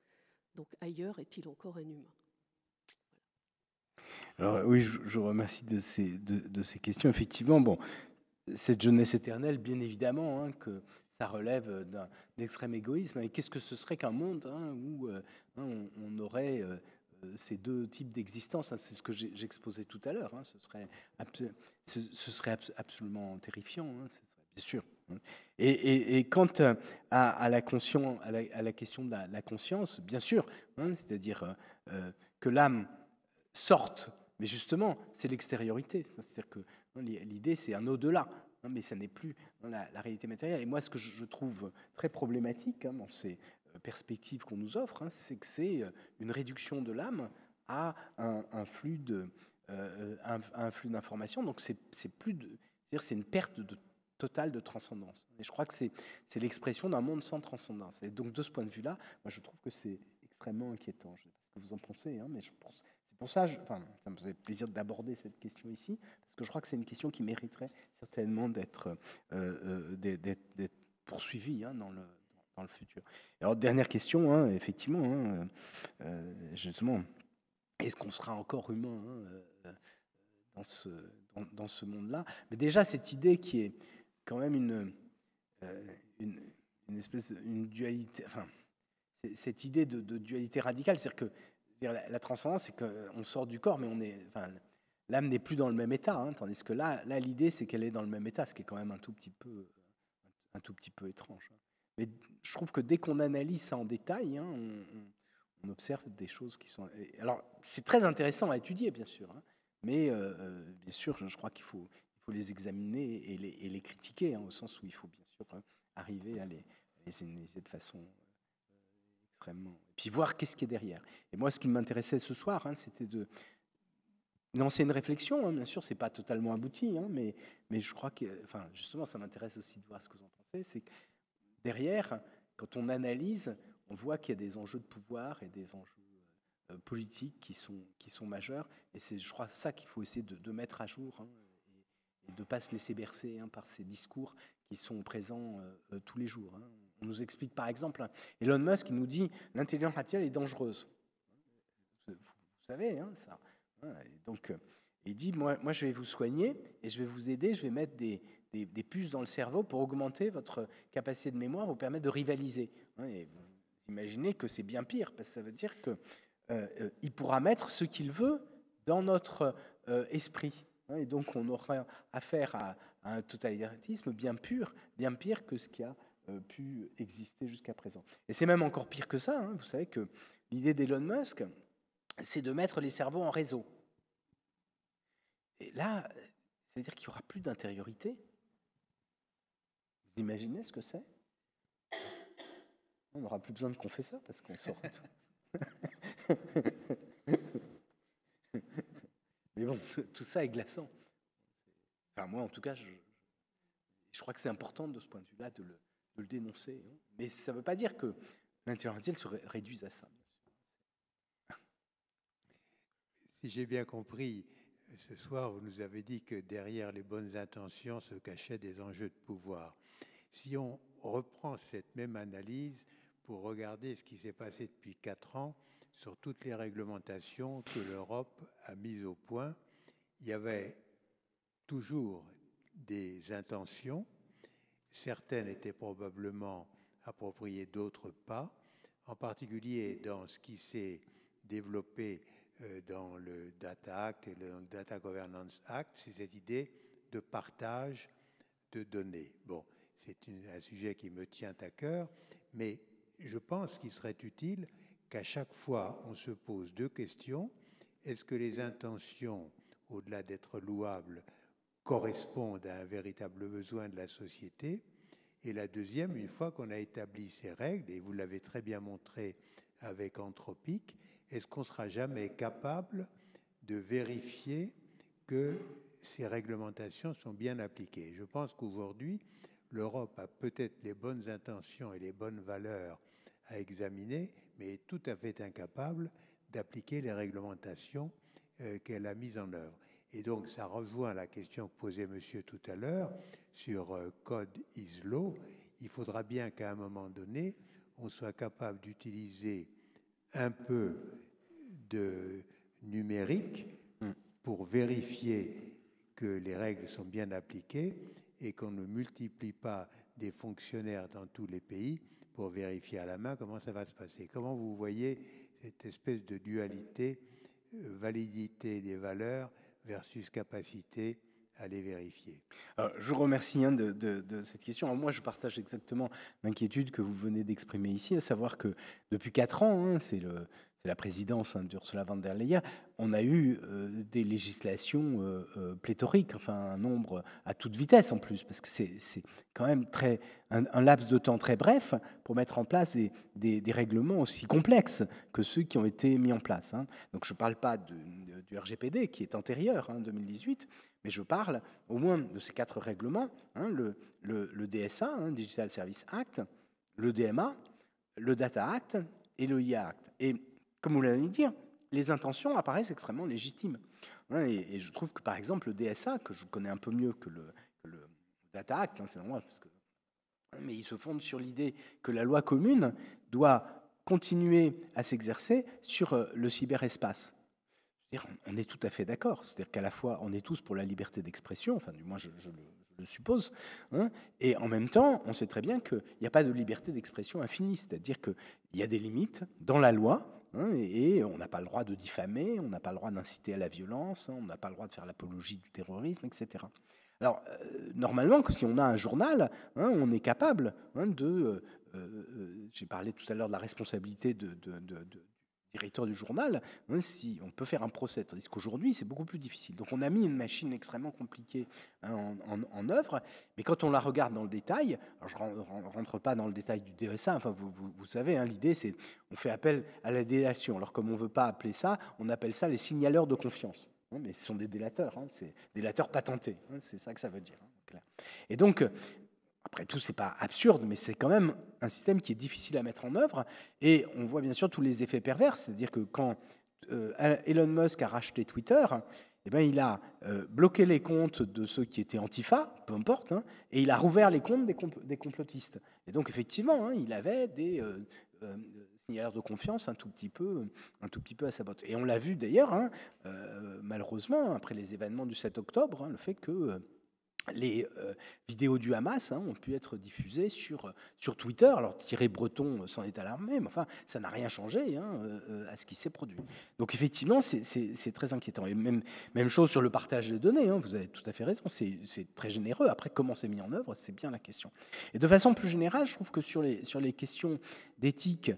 Donc ailleurs, est-il encore un humain? Alors oui, je vous remercie de ces questions. Effectivement, bon, cette jeunesse éternelle, bien évidemment, que ça relève d'un extrême égoïsme. Et qu'est-ce que ce serait qu'un monde où on aurait ces deux types d'existence? C'est ce que j'exposais tout à l'heure. Ce serait absolument terrifiant, ce serait, bien sûr. Et quant à la question de la conscience, bien sûr, c'est-à-dire que l'âme sorte, mais justement, c'est l'extériorité. C'est-à-dire que l'idée, c'est un au-delà. Mais ça n'est plus la réalité matérielle. Et moi, ce que je trouve très problématique dans ces perspectives qu'on nous offre, c'est que c'est une réduction de l'âme à un flux d'informations. Donc, c'est une perte totale de transcendance. Et je crois que c'est l'expression d'un monde sans transcendance. Et donc, de ce point de vue-là, moi, je trouve que c'est extrêmement inquiétant. Je ne sais pas ce que vous en pensez, mais je pense. Pour ça, ça me faisait plaisir d'aborder cette question ici, parce que je crois que c'est une question qui mériterait certainement d'être poursuivie dans le futur. Alors, dernière question, effectivement, justement, est-ce qu'on sera encore humain dans ce monde-là? Mais déjà, cette idée qui est quand même une dualité, enfin, cette idée de dualité radicale, c'est-à-dire que la transcendance, c'est qu'on sort du corps, mais l'âme n'est plus dans le même état, tandis que là, l'idée, c'est qu'elle est dans le même état, ce qui est quand même un tout petit peu étrange. Mais je trouve que dès qu'on analyse ça en détail, on observe des choses qui sont... Alors, c'est très intéressant à étudier, bien sûr, mais bien sûr, je crois qu'il faut les examiner et les critiquer, au sens où il faut bien sûr arriver à les analyser de façon... extrêmement. Et puis voir qu'est-ce qui est derrière. Et moi, ce qui m'intéressait ce soir, c'était de lancer une réflexion. Bien sûr, c'est pas totalement abouti, mais je crois que, justement, ça m'intéresse aussi de voir ce que vous en pensez. C'est que derrière, quand on analyse, on voit qu'il y a des enjeux de pouvoir et des enjeux politiques qui sont majeurs. Et c'est, je crois, ça qu'il faut essayer de mettre à jour et de ne pas se laisser bercer par ces discours qui sont présents tous les jours. On nous explique, par exemple, Elon Musk qui nous dit « l'intelligence artificielle est dangereuse ». Vous savez, ça. Donc, il dit « moi, je vais vous soigner et je vais vous aider, je vais mettre des puces dans le cerveau pour augmenter votre capacité de mémoire, vous permettre de rivaliser. » Et vous imaginez que c'est bien pire, parce que ça veut dire qu'il pourra mettre ce qu'il veut dans notre esprit. Et donc, on aura affaire à un totalitarisme bien pire que ce qui a pu exister jusqu'à présent. Et c'est même encore pire que ça. Vous savez que l'idée d'Elon Musk, c'est de mettre les cerveaux en réseau. Et là, c'est-à-dire qu'il n'y aura plus d'intériorité. Vous imaginez ce que c'est? On n'aura plus besoin de confesseurs parce qu'on sort tout. Mais bon, tout ça est glaçant. Enfin, moi, en tout cas, je crois que c'est important de ce point de vue-là de le dénoncer. Mais ça ne veut pas dire que l'intériorité se réduise à ça. Si j'ai bien compris, ce soir, vous nous avez dit que derrière les bonnes intentions se cachaient des enjeux de pouvoir. Si on reprend cette même analyse pour regarder ce qui s'est passé depuis 4 ans sur toutes les réglementations que l'Europe a mises au point, il y avait toujours des intentions. Certaines étaient probablement appropriées, d'autres pas. En particulier dans ce qui s'est développé dans le Data Act et le Data Governance Act, c'est cette idée de partage de données. Bon, c'est un sujet qui me tient à cœur, mais je pense qu'il serait utile qu'à chaque fois, on se pose 2 questions. Est-ce que les intentions, au-delà d'être louables, correspondent à un véritable besoin de la société? Et la deuxième, une fois qu'on a établi ces règles, et vous l'avez très bien montré avec Anthropic, est-ce qu'on ne sera jamais capable de vérifier que ces réglementations sont bien appliquées? Je pense qu'aujourd'hui, l'Europe a peut-être les bonnes intentions et les bonnes valeurs à examiner, mais est tout à fait incapable d'appliquer les réglementations qu'elle a mises en œuvre. Et donc, ça rejoint la question que posait monsieur tout à l'heure sur Code is Law. Il faudra bien qu'à un moment donné, on soit capable d'utiliser un peu de numérique pour vérifier que les règles sont bien appliquées et qu'on ne multiplie pas des fonctionnaires dans tous les pays pour vérifier à la main comment ça va se passer. Comment vous voyez cette espèce de dualité, validité des valeurs versus capacité à les vérifier? Alors, je vous remercie de cette question. Alors, moi, je partage exactement l'inquiétude que vous venez d'exprimer ici, à savoir que depuis 4 ans, c'est la présidence d'Ursula von der Leyen, on a eu des législations pléthoriques, enfin un nombre à toute vitesse en plus, parce que c'est quand même un laps de temps très bref pour mettre en place des règlements aussi complexes que ceux qui ont été mis en place. Donc je ne parle pas du RGPD qui est antérieur, 2018, mais je parle au moins de ces 4 règlements, le DSA, Digital Service Act, le DMA, le Data Act et le IA Act. Et comme vous l'avez dit, les intentions apparaissent extrêmement légitimes. Et je trouve que, par exemple, le DSA, que je connais un peu mieux que le Data Act, c'est normal, mais il se fonde sur l'idée que la loi commune doit continuer à s'exercer sur le cyberespace. On est tout à fait d'accord. C'est-à-dire qu'à la fois, on est tous pour la liberté d'expression, enfin, du moins, je le suppose, et en même temps, on sait très bien qu'il n'y a pas de liberté d'expression infinie. C'est-à-dire qu'il y a des limites dans la loi, et on n'a pas le droit de diffamer, on n'a pas le droit d'inciter à la violence, on n'a pas le droit de faire l'apologie du terrorisme, etc. Alors, normalement, si on a un journal, on est capable j'ai parlé tout à l'heure de la responsabilité du directeur du journal, si on peut faire un procès, tandis qu'aujourd'hui, c'est beaucoup plus difficile. Donc, on a mis une machine extrêmement compliquée en œuvre, mais quand on la regarde dans le détail, alors je ne rentre pas dans le détail du DSA, enfin, vous savez, l'idée, c'est on fait appel à la délation. Alors, comme on ne veut pas appeler ça, on appelle ça les signaleurs de confiance. Mais ce sont des délateurs, c'est délateurs patentés, c'est ça que ça veut dire. Et donc, après tout, ce n'est pas absurde, mais c'est quand même un système qui est difficile à mettre en œuvre. Et on voit bien sûr tous les effets pervers, c'est-à-dire que quand Elon Musk a racheté Twitter, il a bloqué les comptes de ceux qui étaient Antifa, peu importe, et il a rouvert les comptes des complotistes. Et donc, effectivement, il avait des signaleurs de confiance un tout petit peu à sa botte. Et on l'a vu d'ailleurs, malheureusement, après les événements du 7 octobre, le fait que les vidéos du Hamas ont pu être diffusées sur Twitter. Alors Thierry Breton s'en est alarmé, mais enfin, ça n'a rien changé à ce qui s'est produit. Donc effectivement, c'est très inquiétant. Et même chose sur le partage des données, vous avez tout à fait raison, c'est très généreux. Après, comment c'est mis en œuvre, c'est bien la question. Et de façon plus générale, je trouve que sur les questions d'éthique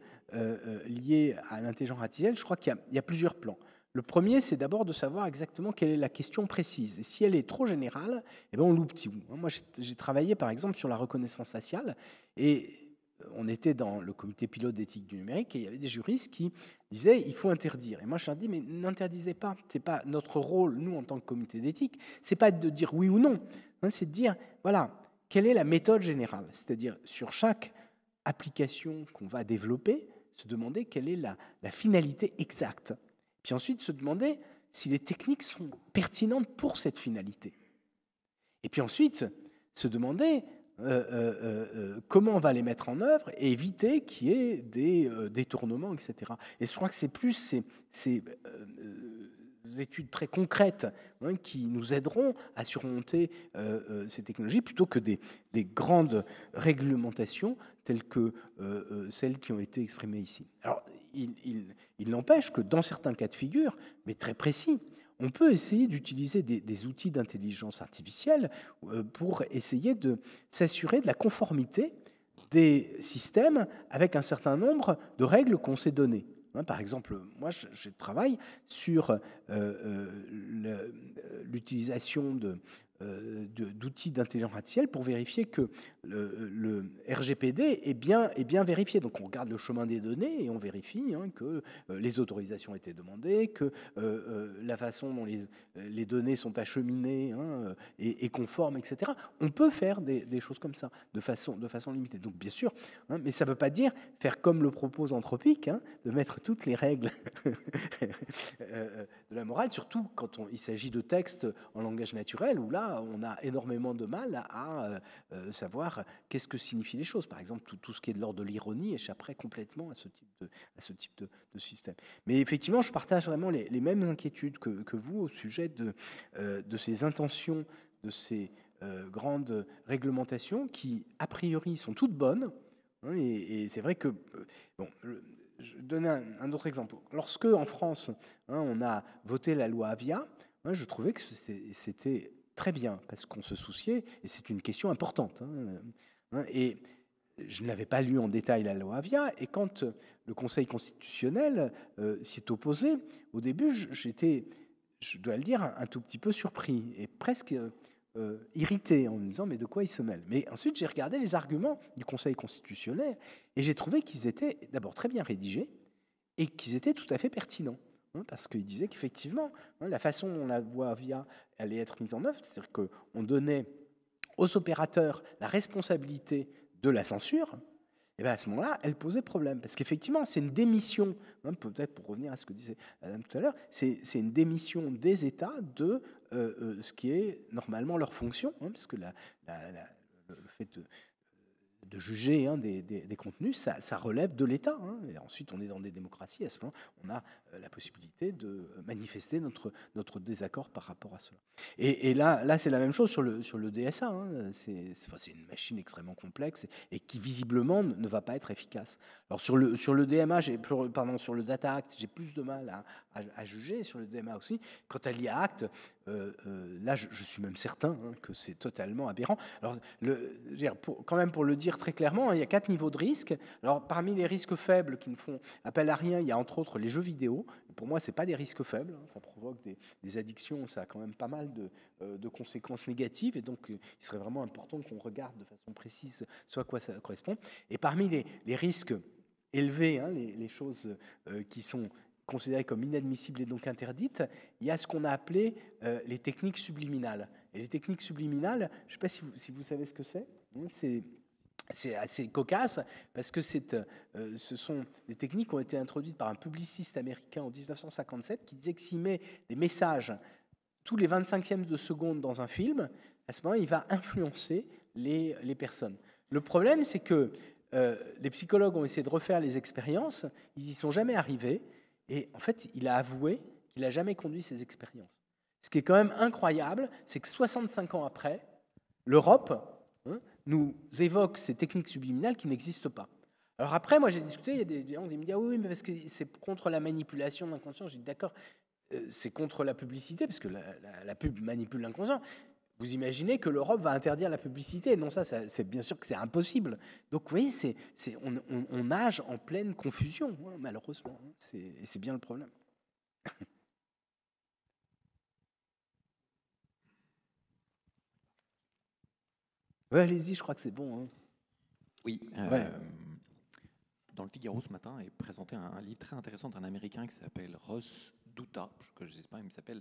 liées à l'intelligence artificielle, je crois qu'il y a plusieurs plans. Le premier, c'est d'abord de savoir exactement quelle est la question précise. Et si elle est trop générale, eh bien on loupe petit bout. Moi, j'ai travaillé, par exemple, sur la reconnaissance faciale, et on était dans le comité pilote d'éthique du numérique, et il y avait des juristes qui disaient il faut interdire. Et moi, je leur dis mais n'interdisez pas. C'est pas notre rôle, nous, en tant que comité d'éthique, c'est pas de dire oui ou non. C'est de dire voilà, quelle est la méthode générale. C'est-à-dire sur chaque application qu'on va développer, se demander quelle est la finalité exacte. Puis ensuite, se demander si les techniques sont pertinentes pour cette finalité. Et puis ensuite, se demander comment on va les mettre en œuvre et éviter qu'il y ait des détournements, etc. Et je crois que c'est plus ces études très concrètes qui nous aideront à surmonter ces technologies plutôt que des grandes réglementations telles que celles qui ont été exprimées ici. Alors, il n'empêche que dans certains cas de figure, mais très précis, on peut essayer d'utiliser des outils d'intelligence artificielle pour essayer de s'assurer de la conformité des systèmes avec un certain nombre de règles qu'on s'est données. Par exemple, moi, je travaille sur l'utilisation d'outils d'intelligence artificielle pour vérifier que le RGPD est bien vérifié. Donc, on regarde le chemin des données et on vérifie que les autorisations étaient demandées, que la façon dont les données sont acheminées est conforme, etc. On peut faire des choses comme ça de façon limitée. Donc, bien sûr, mais ça ne veut pas dire faire comme le propose Anthropic, de mettre toutes les règles de la morale, surtout quand il s'agit de textes en langage naturel, où là, on a énormément de mal à savoir qu'est-ce que signifient les choses. Par exemple, tout ce qui est de l'ordre de l'ironie échapperait complètement à ce type de système. Mais effectivement, je partage vraiment les mêmes inquiétudes que vous au sujet de ces intentions, de ces grandes réglementations qui, a priori, sont toutes bonnes. Et c'est vrai que... bon, je vais donner un autre exemple. Lorsque, en France, on a voté la loi Avia, je trouvais que c'était très bien, parce qu'on se souciait, et c'est une question importante. Et je n'avais pas lu en détail la loi Avia, et quand le Conseil constitutionnel s'y est opposé, au début, j'étais, je dois le dire, un tout petit peu surpris, et presque irrité, en me disant, mais de quoi il se mêle? Mais ensuite, j'ai regardé les arguments du Conseil constitutionnel, et j'ai trouvé qu'ils étaient d'abord très bien rédigés, et qu'ils étaient tout à fait pertinents. Parce qu'il disait qu'effectivement, la façon dont la loi Avia allait être mise en œuvre, c'est-à-dire qu'on donnait aux opérateurs la responsabilité de la censure, et bien à ce moment-là, elle posait problème. Parce qu'effectivement, c'est une démission, peut-être pour revenir à ce que disait Madame tout à l'heure, c'est une démission des États de ce qui est normalement leur fonction, parce que le fait de juger des contenus, ça relève de l'État. Et ensuite, on est dans des démocraties. À ce moment, on a la possibilité de manifester notre désaccord par rapport à cela. Et là c'est la même chose sur le DSA. C'est une machine extrêmement complexe et qui visiblement ne va pas être efficace. Alors sur le DMA, sur le Data Act, j'ai plus de mal à juger. Sur le DMA aussi. Quant à l'IA Act, là, je suis même certain que c'est totalement aberrant. Alors, quand même, pour le dire très clairement, il y a 4 niveaux de risque. Alors, parmi les risques faibles qui ne font appel à rien, il y a entre autres les jeux vidéo. Pour moi, ce n'est pas des risques faibles. Ça provoque des addictions. Ça a quand même pas mal de conséquences négatives. Et donc, il serait vraiment important qu'on regarde de façon précise ce à quoi ça correspond. Et parmi les risques élevés, les choses qui sont considérées comme inadmissibles et donc interdites, il y a ce qu'on a appelé les techniques subliminales. Et les techniques subliminales, je ne sais pas si vous savez ce que c'est. C'est assez cocasse parce que ce sont des techniques qui ont été introduites par un publiciste américain en 1957 qui disait que s'il met des messages tous les 25e de seconde dans un film, à ce moment, il va influencer les personnes. Le problème, c'est que les psychologues ont essayé de refaire les expériences, ils n'y sont jamais arrivés, et en fait, il a avoué qu'il n'a jamais conduit ces expériences. Ce qui est quand même incroyable, c'est que 65 ans après, l'Europe nous évoque ces techniques subliminales qui n'existent pas. Alors après, moi j'ai discuté, il y a des gens qui me disent ah oui, mais parce que c'est contre la manipulation de l'inconscient. J'ai dit d'accord, c'est contre la publicité, parce que la pub manipule l'inconscient. Vous imaginez que l'Europe va interdire la publicité? Non, ça c'est bien sûr que c'est impossible. Donc vous voyez, on nage en pleine confusion, malheureusement. Et c'est bien le problème. Ouais, allez-y, je crois que c'est bon. Oui. Ouais. Dans le Figaro ce matin est présenté un livre très intéressant d'un Américain qui s'appelle Ross Douta, que je ne sais pas,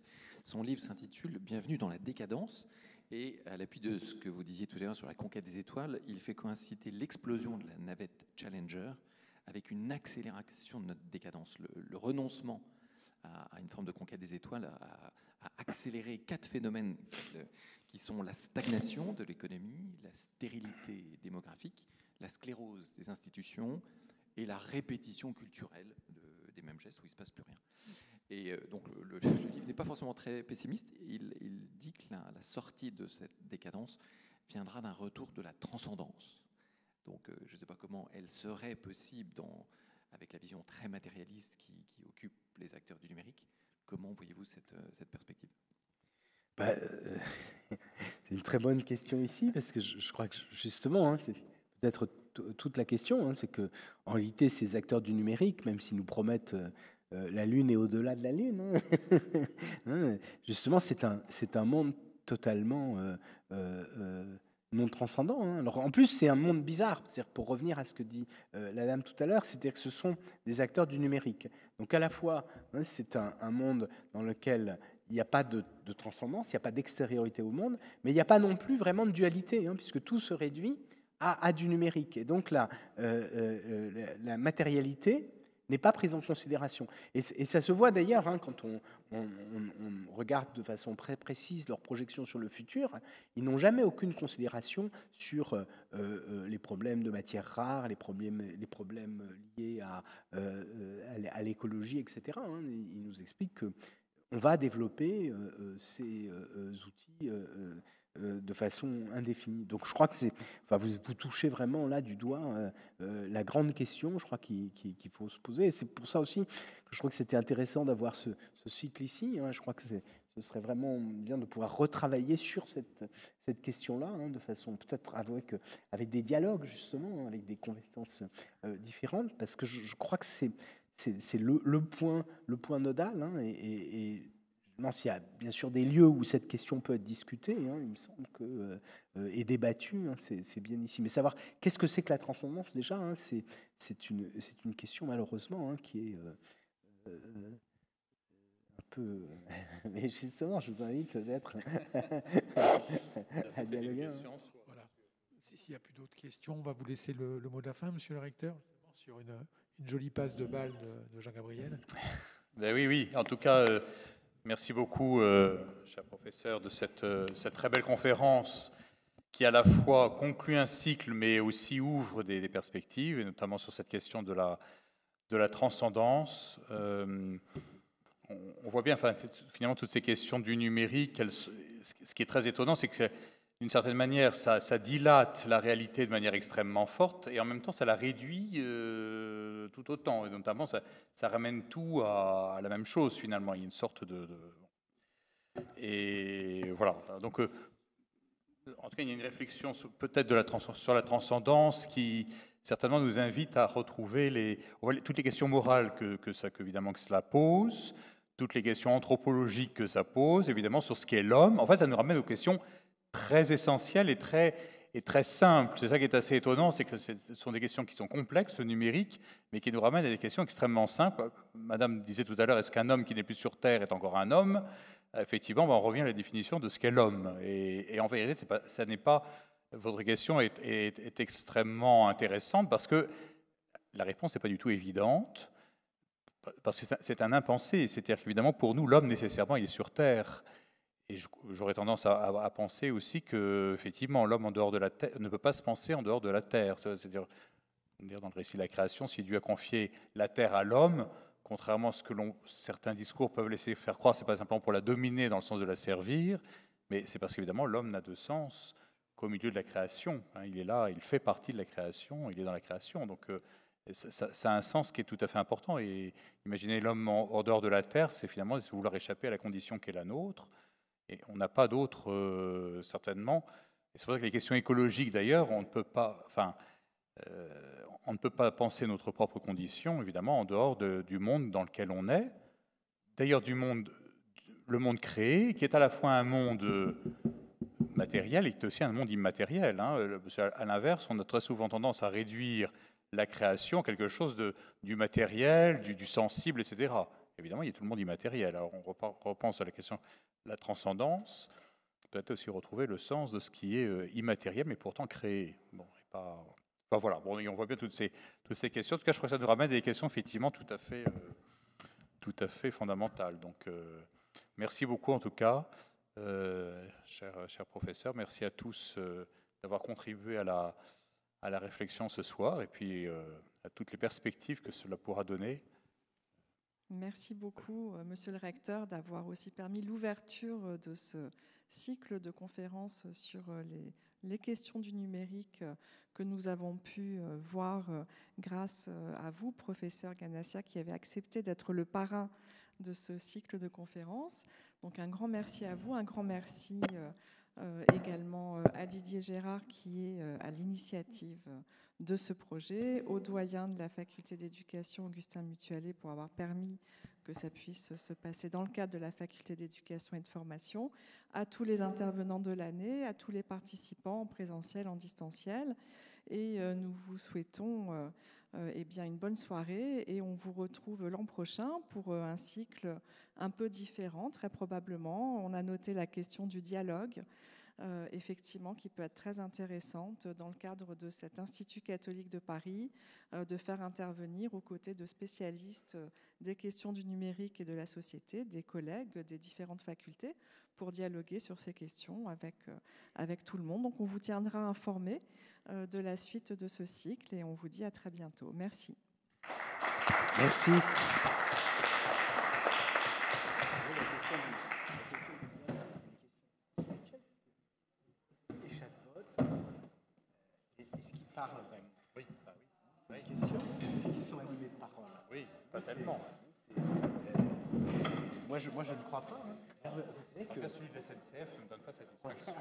son livre s'intitule Bienvenue dans la décadence, et à l'appui de ce que vous disiez tout à l'heure sur la conquête des étoiles, il fait coïncider l'explosion de la navette Challenger avec une accélération de notre décadence. Le renoncement à une forme de conquête des étoiles a accéléré 4 phénomènes qui sont la stagnation de l'économie, la stérilité démographique, la sclérose des institutions et la répétition culturelle des mêmes gestes où il ne se passe plus rien. Et donc le livre n'est pas forcément très pessimiste. Il dit que la sortie de cette décadence viendra d'un retour de la transcendance. Donc je ne sais pas comment elle serait possible avec la vision très matérialiste qui occupe les acteurs du numérique. Comment voyez-vous cette perspective ? C'est une très bonne question ici, parce que je crois que justement, c'est peut-être toute la question, c'est que en réalité, ces acteurs du numérique, même s'ils nous promettent la Lune et au-delà de la Lune, justement, c'est un monde totalement non transcendant. Alors, en plus, c'est un monde bizarre. C'est-à-dire, pour revenir à ce que dit la dame tout à l'heure, c'est-à-dire que ce sont des acteurs du numérique. Donc, à la fois, c'est un monde dans lequel il n'y a pas de transcendance, il n'y a pas d'extériorité au monde, mais il n'y a pas non plus vraiment de dualité, puisque tout se réduit à du numérique. Et donc, la matérialité n'est pas prise en considération. Et ça se voit d'ailleurs quand on regarde de façon très précise leurs projections sur le futur. Ils n'ont jamais aucune considération sur les problèmes de matières rares, les problèmes liés à l'écologie, etc. Ils nous expliquent qu'on va développer ces outils de façon indéfinie. Donc je crois que vous touchez vraiment là du doigt la grande question, je crois qu'il faut se poser. Et c'est pour ça aussi que je crois que c'était intéressant d'avoir ce cycle ici. Je crois que ce serait vraiment bien de pouvoir retravailler sur cette question-là, de façon peut-être avec des dialogues justement, avec des compétences différentes, parce que je crois que c'est le point nodal, et il y a bien sûr des lieux où cette question peut être discutée, il me semble et débattue, c'est bien ici. Mais savoir qu'est-ce que c'est que la transcendance, déjà, c'est une question malheureusement qui est un peu... Mais justement, je vous invite peut-être à dialoguer. Voilà. S'il n'y a plus d'autres questions, on va vous laisser le mot de la fin, monsieur le recteur, sur une jolie passe de balle de Jean-Gabriel. Ben oui. En tout cas... Merci beaucoup, cher professeur, de cette très belle conférence qui à la fois conclut un cycle, mais aussi ouvre des perspectives, et notamment sur cette question de la transcendance. On voit bien, finalement, toutes ces questions du numérique. Ce qui est très étonnant, c'est que d'une certaine manière, ça dilate la réalité de manière extrêmement forte, et en même temps, ça la réduit tout autant. Et notamment, ça ramène tout à la même chose, finalement. Il y a une sorte de... Et voilà. Donc, en tout cas, il y a une réflexion peut-être sur la transcendance qui, certainement, nous invite à retrouver toutes les questions morales que cela pose, toutes les questions anthropologiques que ça pose, évidemment, sur ce qu'est l'homme. En fait, ça nous ramène aux questions très essentielles et très simples. C'est ça qui est assez étonnant, c'est que ce sont des questions qui sont complexes, le numérique, mais qui nous ramènent à des questions extrêmement simples. Madame disait tout à l'heure, est-ce qu'un homme qui n'est plus sur Terre est encore un homme ? Effectivement, on revient à la définition de ce qu'est l'homme. Et en vérité, votre question est extrêmement intéressante parce que la réponse n'est pas du tout évidente, parce que c'est un impensé. C'est-à-dire qu'évidemment, pour nous, l'homme, nécessairement, il est sur Terre. Et j'aurais tendance à penser aussi que, effectivement, l'homme en dehors de la Terre ne peut pas se penser en dehors de la Terre. C'est-à-dire, dans le récit de la création, si Dieu a confié la Terre à l'homme, contrairement à ce que certains discours peuvent laisser faire croire, c'est pas simplement pour la dominer dans le sens de la servir, mais c'est parce qu'évidemment l'homme n'a de sens qu'au milieu de la création. Hein. Il est là, il fait partie de la création, il est dans la création. Donc ça a un sens qui est tout à fait important. Et imaginez l'homme hors dehors de la Terre, c'est finalement vouloir échapper à la condition qui est la nôtre. Et on n'a pas d'autre, certainement. Et c'est pour ça que les questions écologiques, d'ailleurs, on ne peut pas, on ne peut pas penser notre propre condition, évidemment, en dehors du monde dans lequel on est. D'ailleurs, le monde créé, qui est à la fois un monde matériel et qui est aussi un monde immatériel. Hein. À l'inverse, on a très souvent tendance à réduire la création à quelque chose du matériel, du sensible, etc. Évidemment, il y a tout le monde immatériel. Alors, on repense à la question de la transcendance, peut-être aussi retrouver le sens de ce qui est immatériel, mais pourtant créé. Bon, et pas... Enfin, voilà, bon, on voit bien toutes ces questions. En tout cas, je crois que ça nous ramène à des questions effectivement tout à fait fondamentales. Donc, merci beaucoup en tout cas, cher professeur. Merci à tous d'avoir contribué à la réflexion ce soir et puis à toutes les perspectives que cela pourra donner. Merci beaucoup, Monsieur le Recteur, d'avoir aussi permis l'ouverture de ce cycle de conférences sur les questions du numérique que nous avons pu voir grâce à vous, professeur Ganassia, qui avez accepté d'être le parrain de ce cycle de conférences. Donc un grand merci à vous, un grand merci également à Didier Gérard qui est à l'initiative de ce projet, au doyen de la faculté d'éducation Augustin Mutualet pour avoir permis que ça puisse se passer dans le cadre de la faculté d'éducation et de formation, à tous les intervenants de l'année, à tous les participants en présentiel, en distanciel. Et nous vous souhaitons eh bien, une bonne soirée et on vous retrouve l'an prochain pour un cycle un peu différent, très probablement. On a noté la question du dialogue, effectivement, qui peut être très intéressante dans le cadre de cet Institut catholique de Paris, de faire intervenir aux côtés de spécialistes des questions du numérique et de la société, des collègues des différentes facultés, pour dialoguer sur ces questions avec tout le monde. Donc on vous tiendra informé de la suite de ce cycle et on vous dit à très bientôt. Merci. Merci. Est-ce qu'ils parlent vraiment? Oui, oui. Est-ce qu'ils sont animés de parole? Oui, pas tellement. Moi, je ne crois pas. Hein. Vous savez que celui de la SNCF ne me donne pas satisfaction.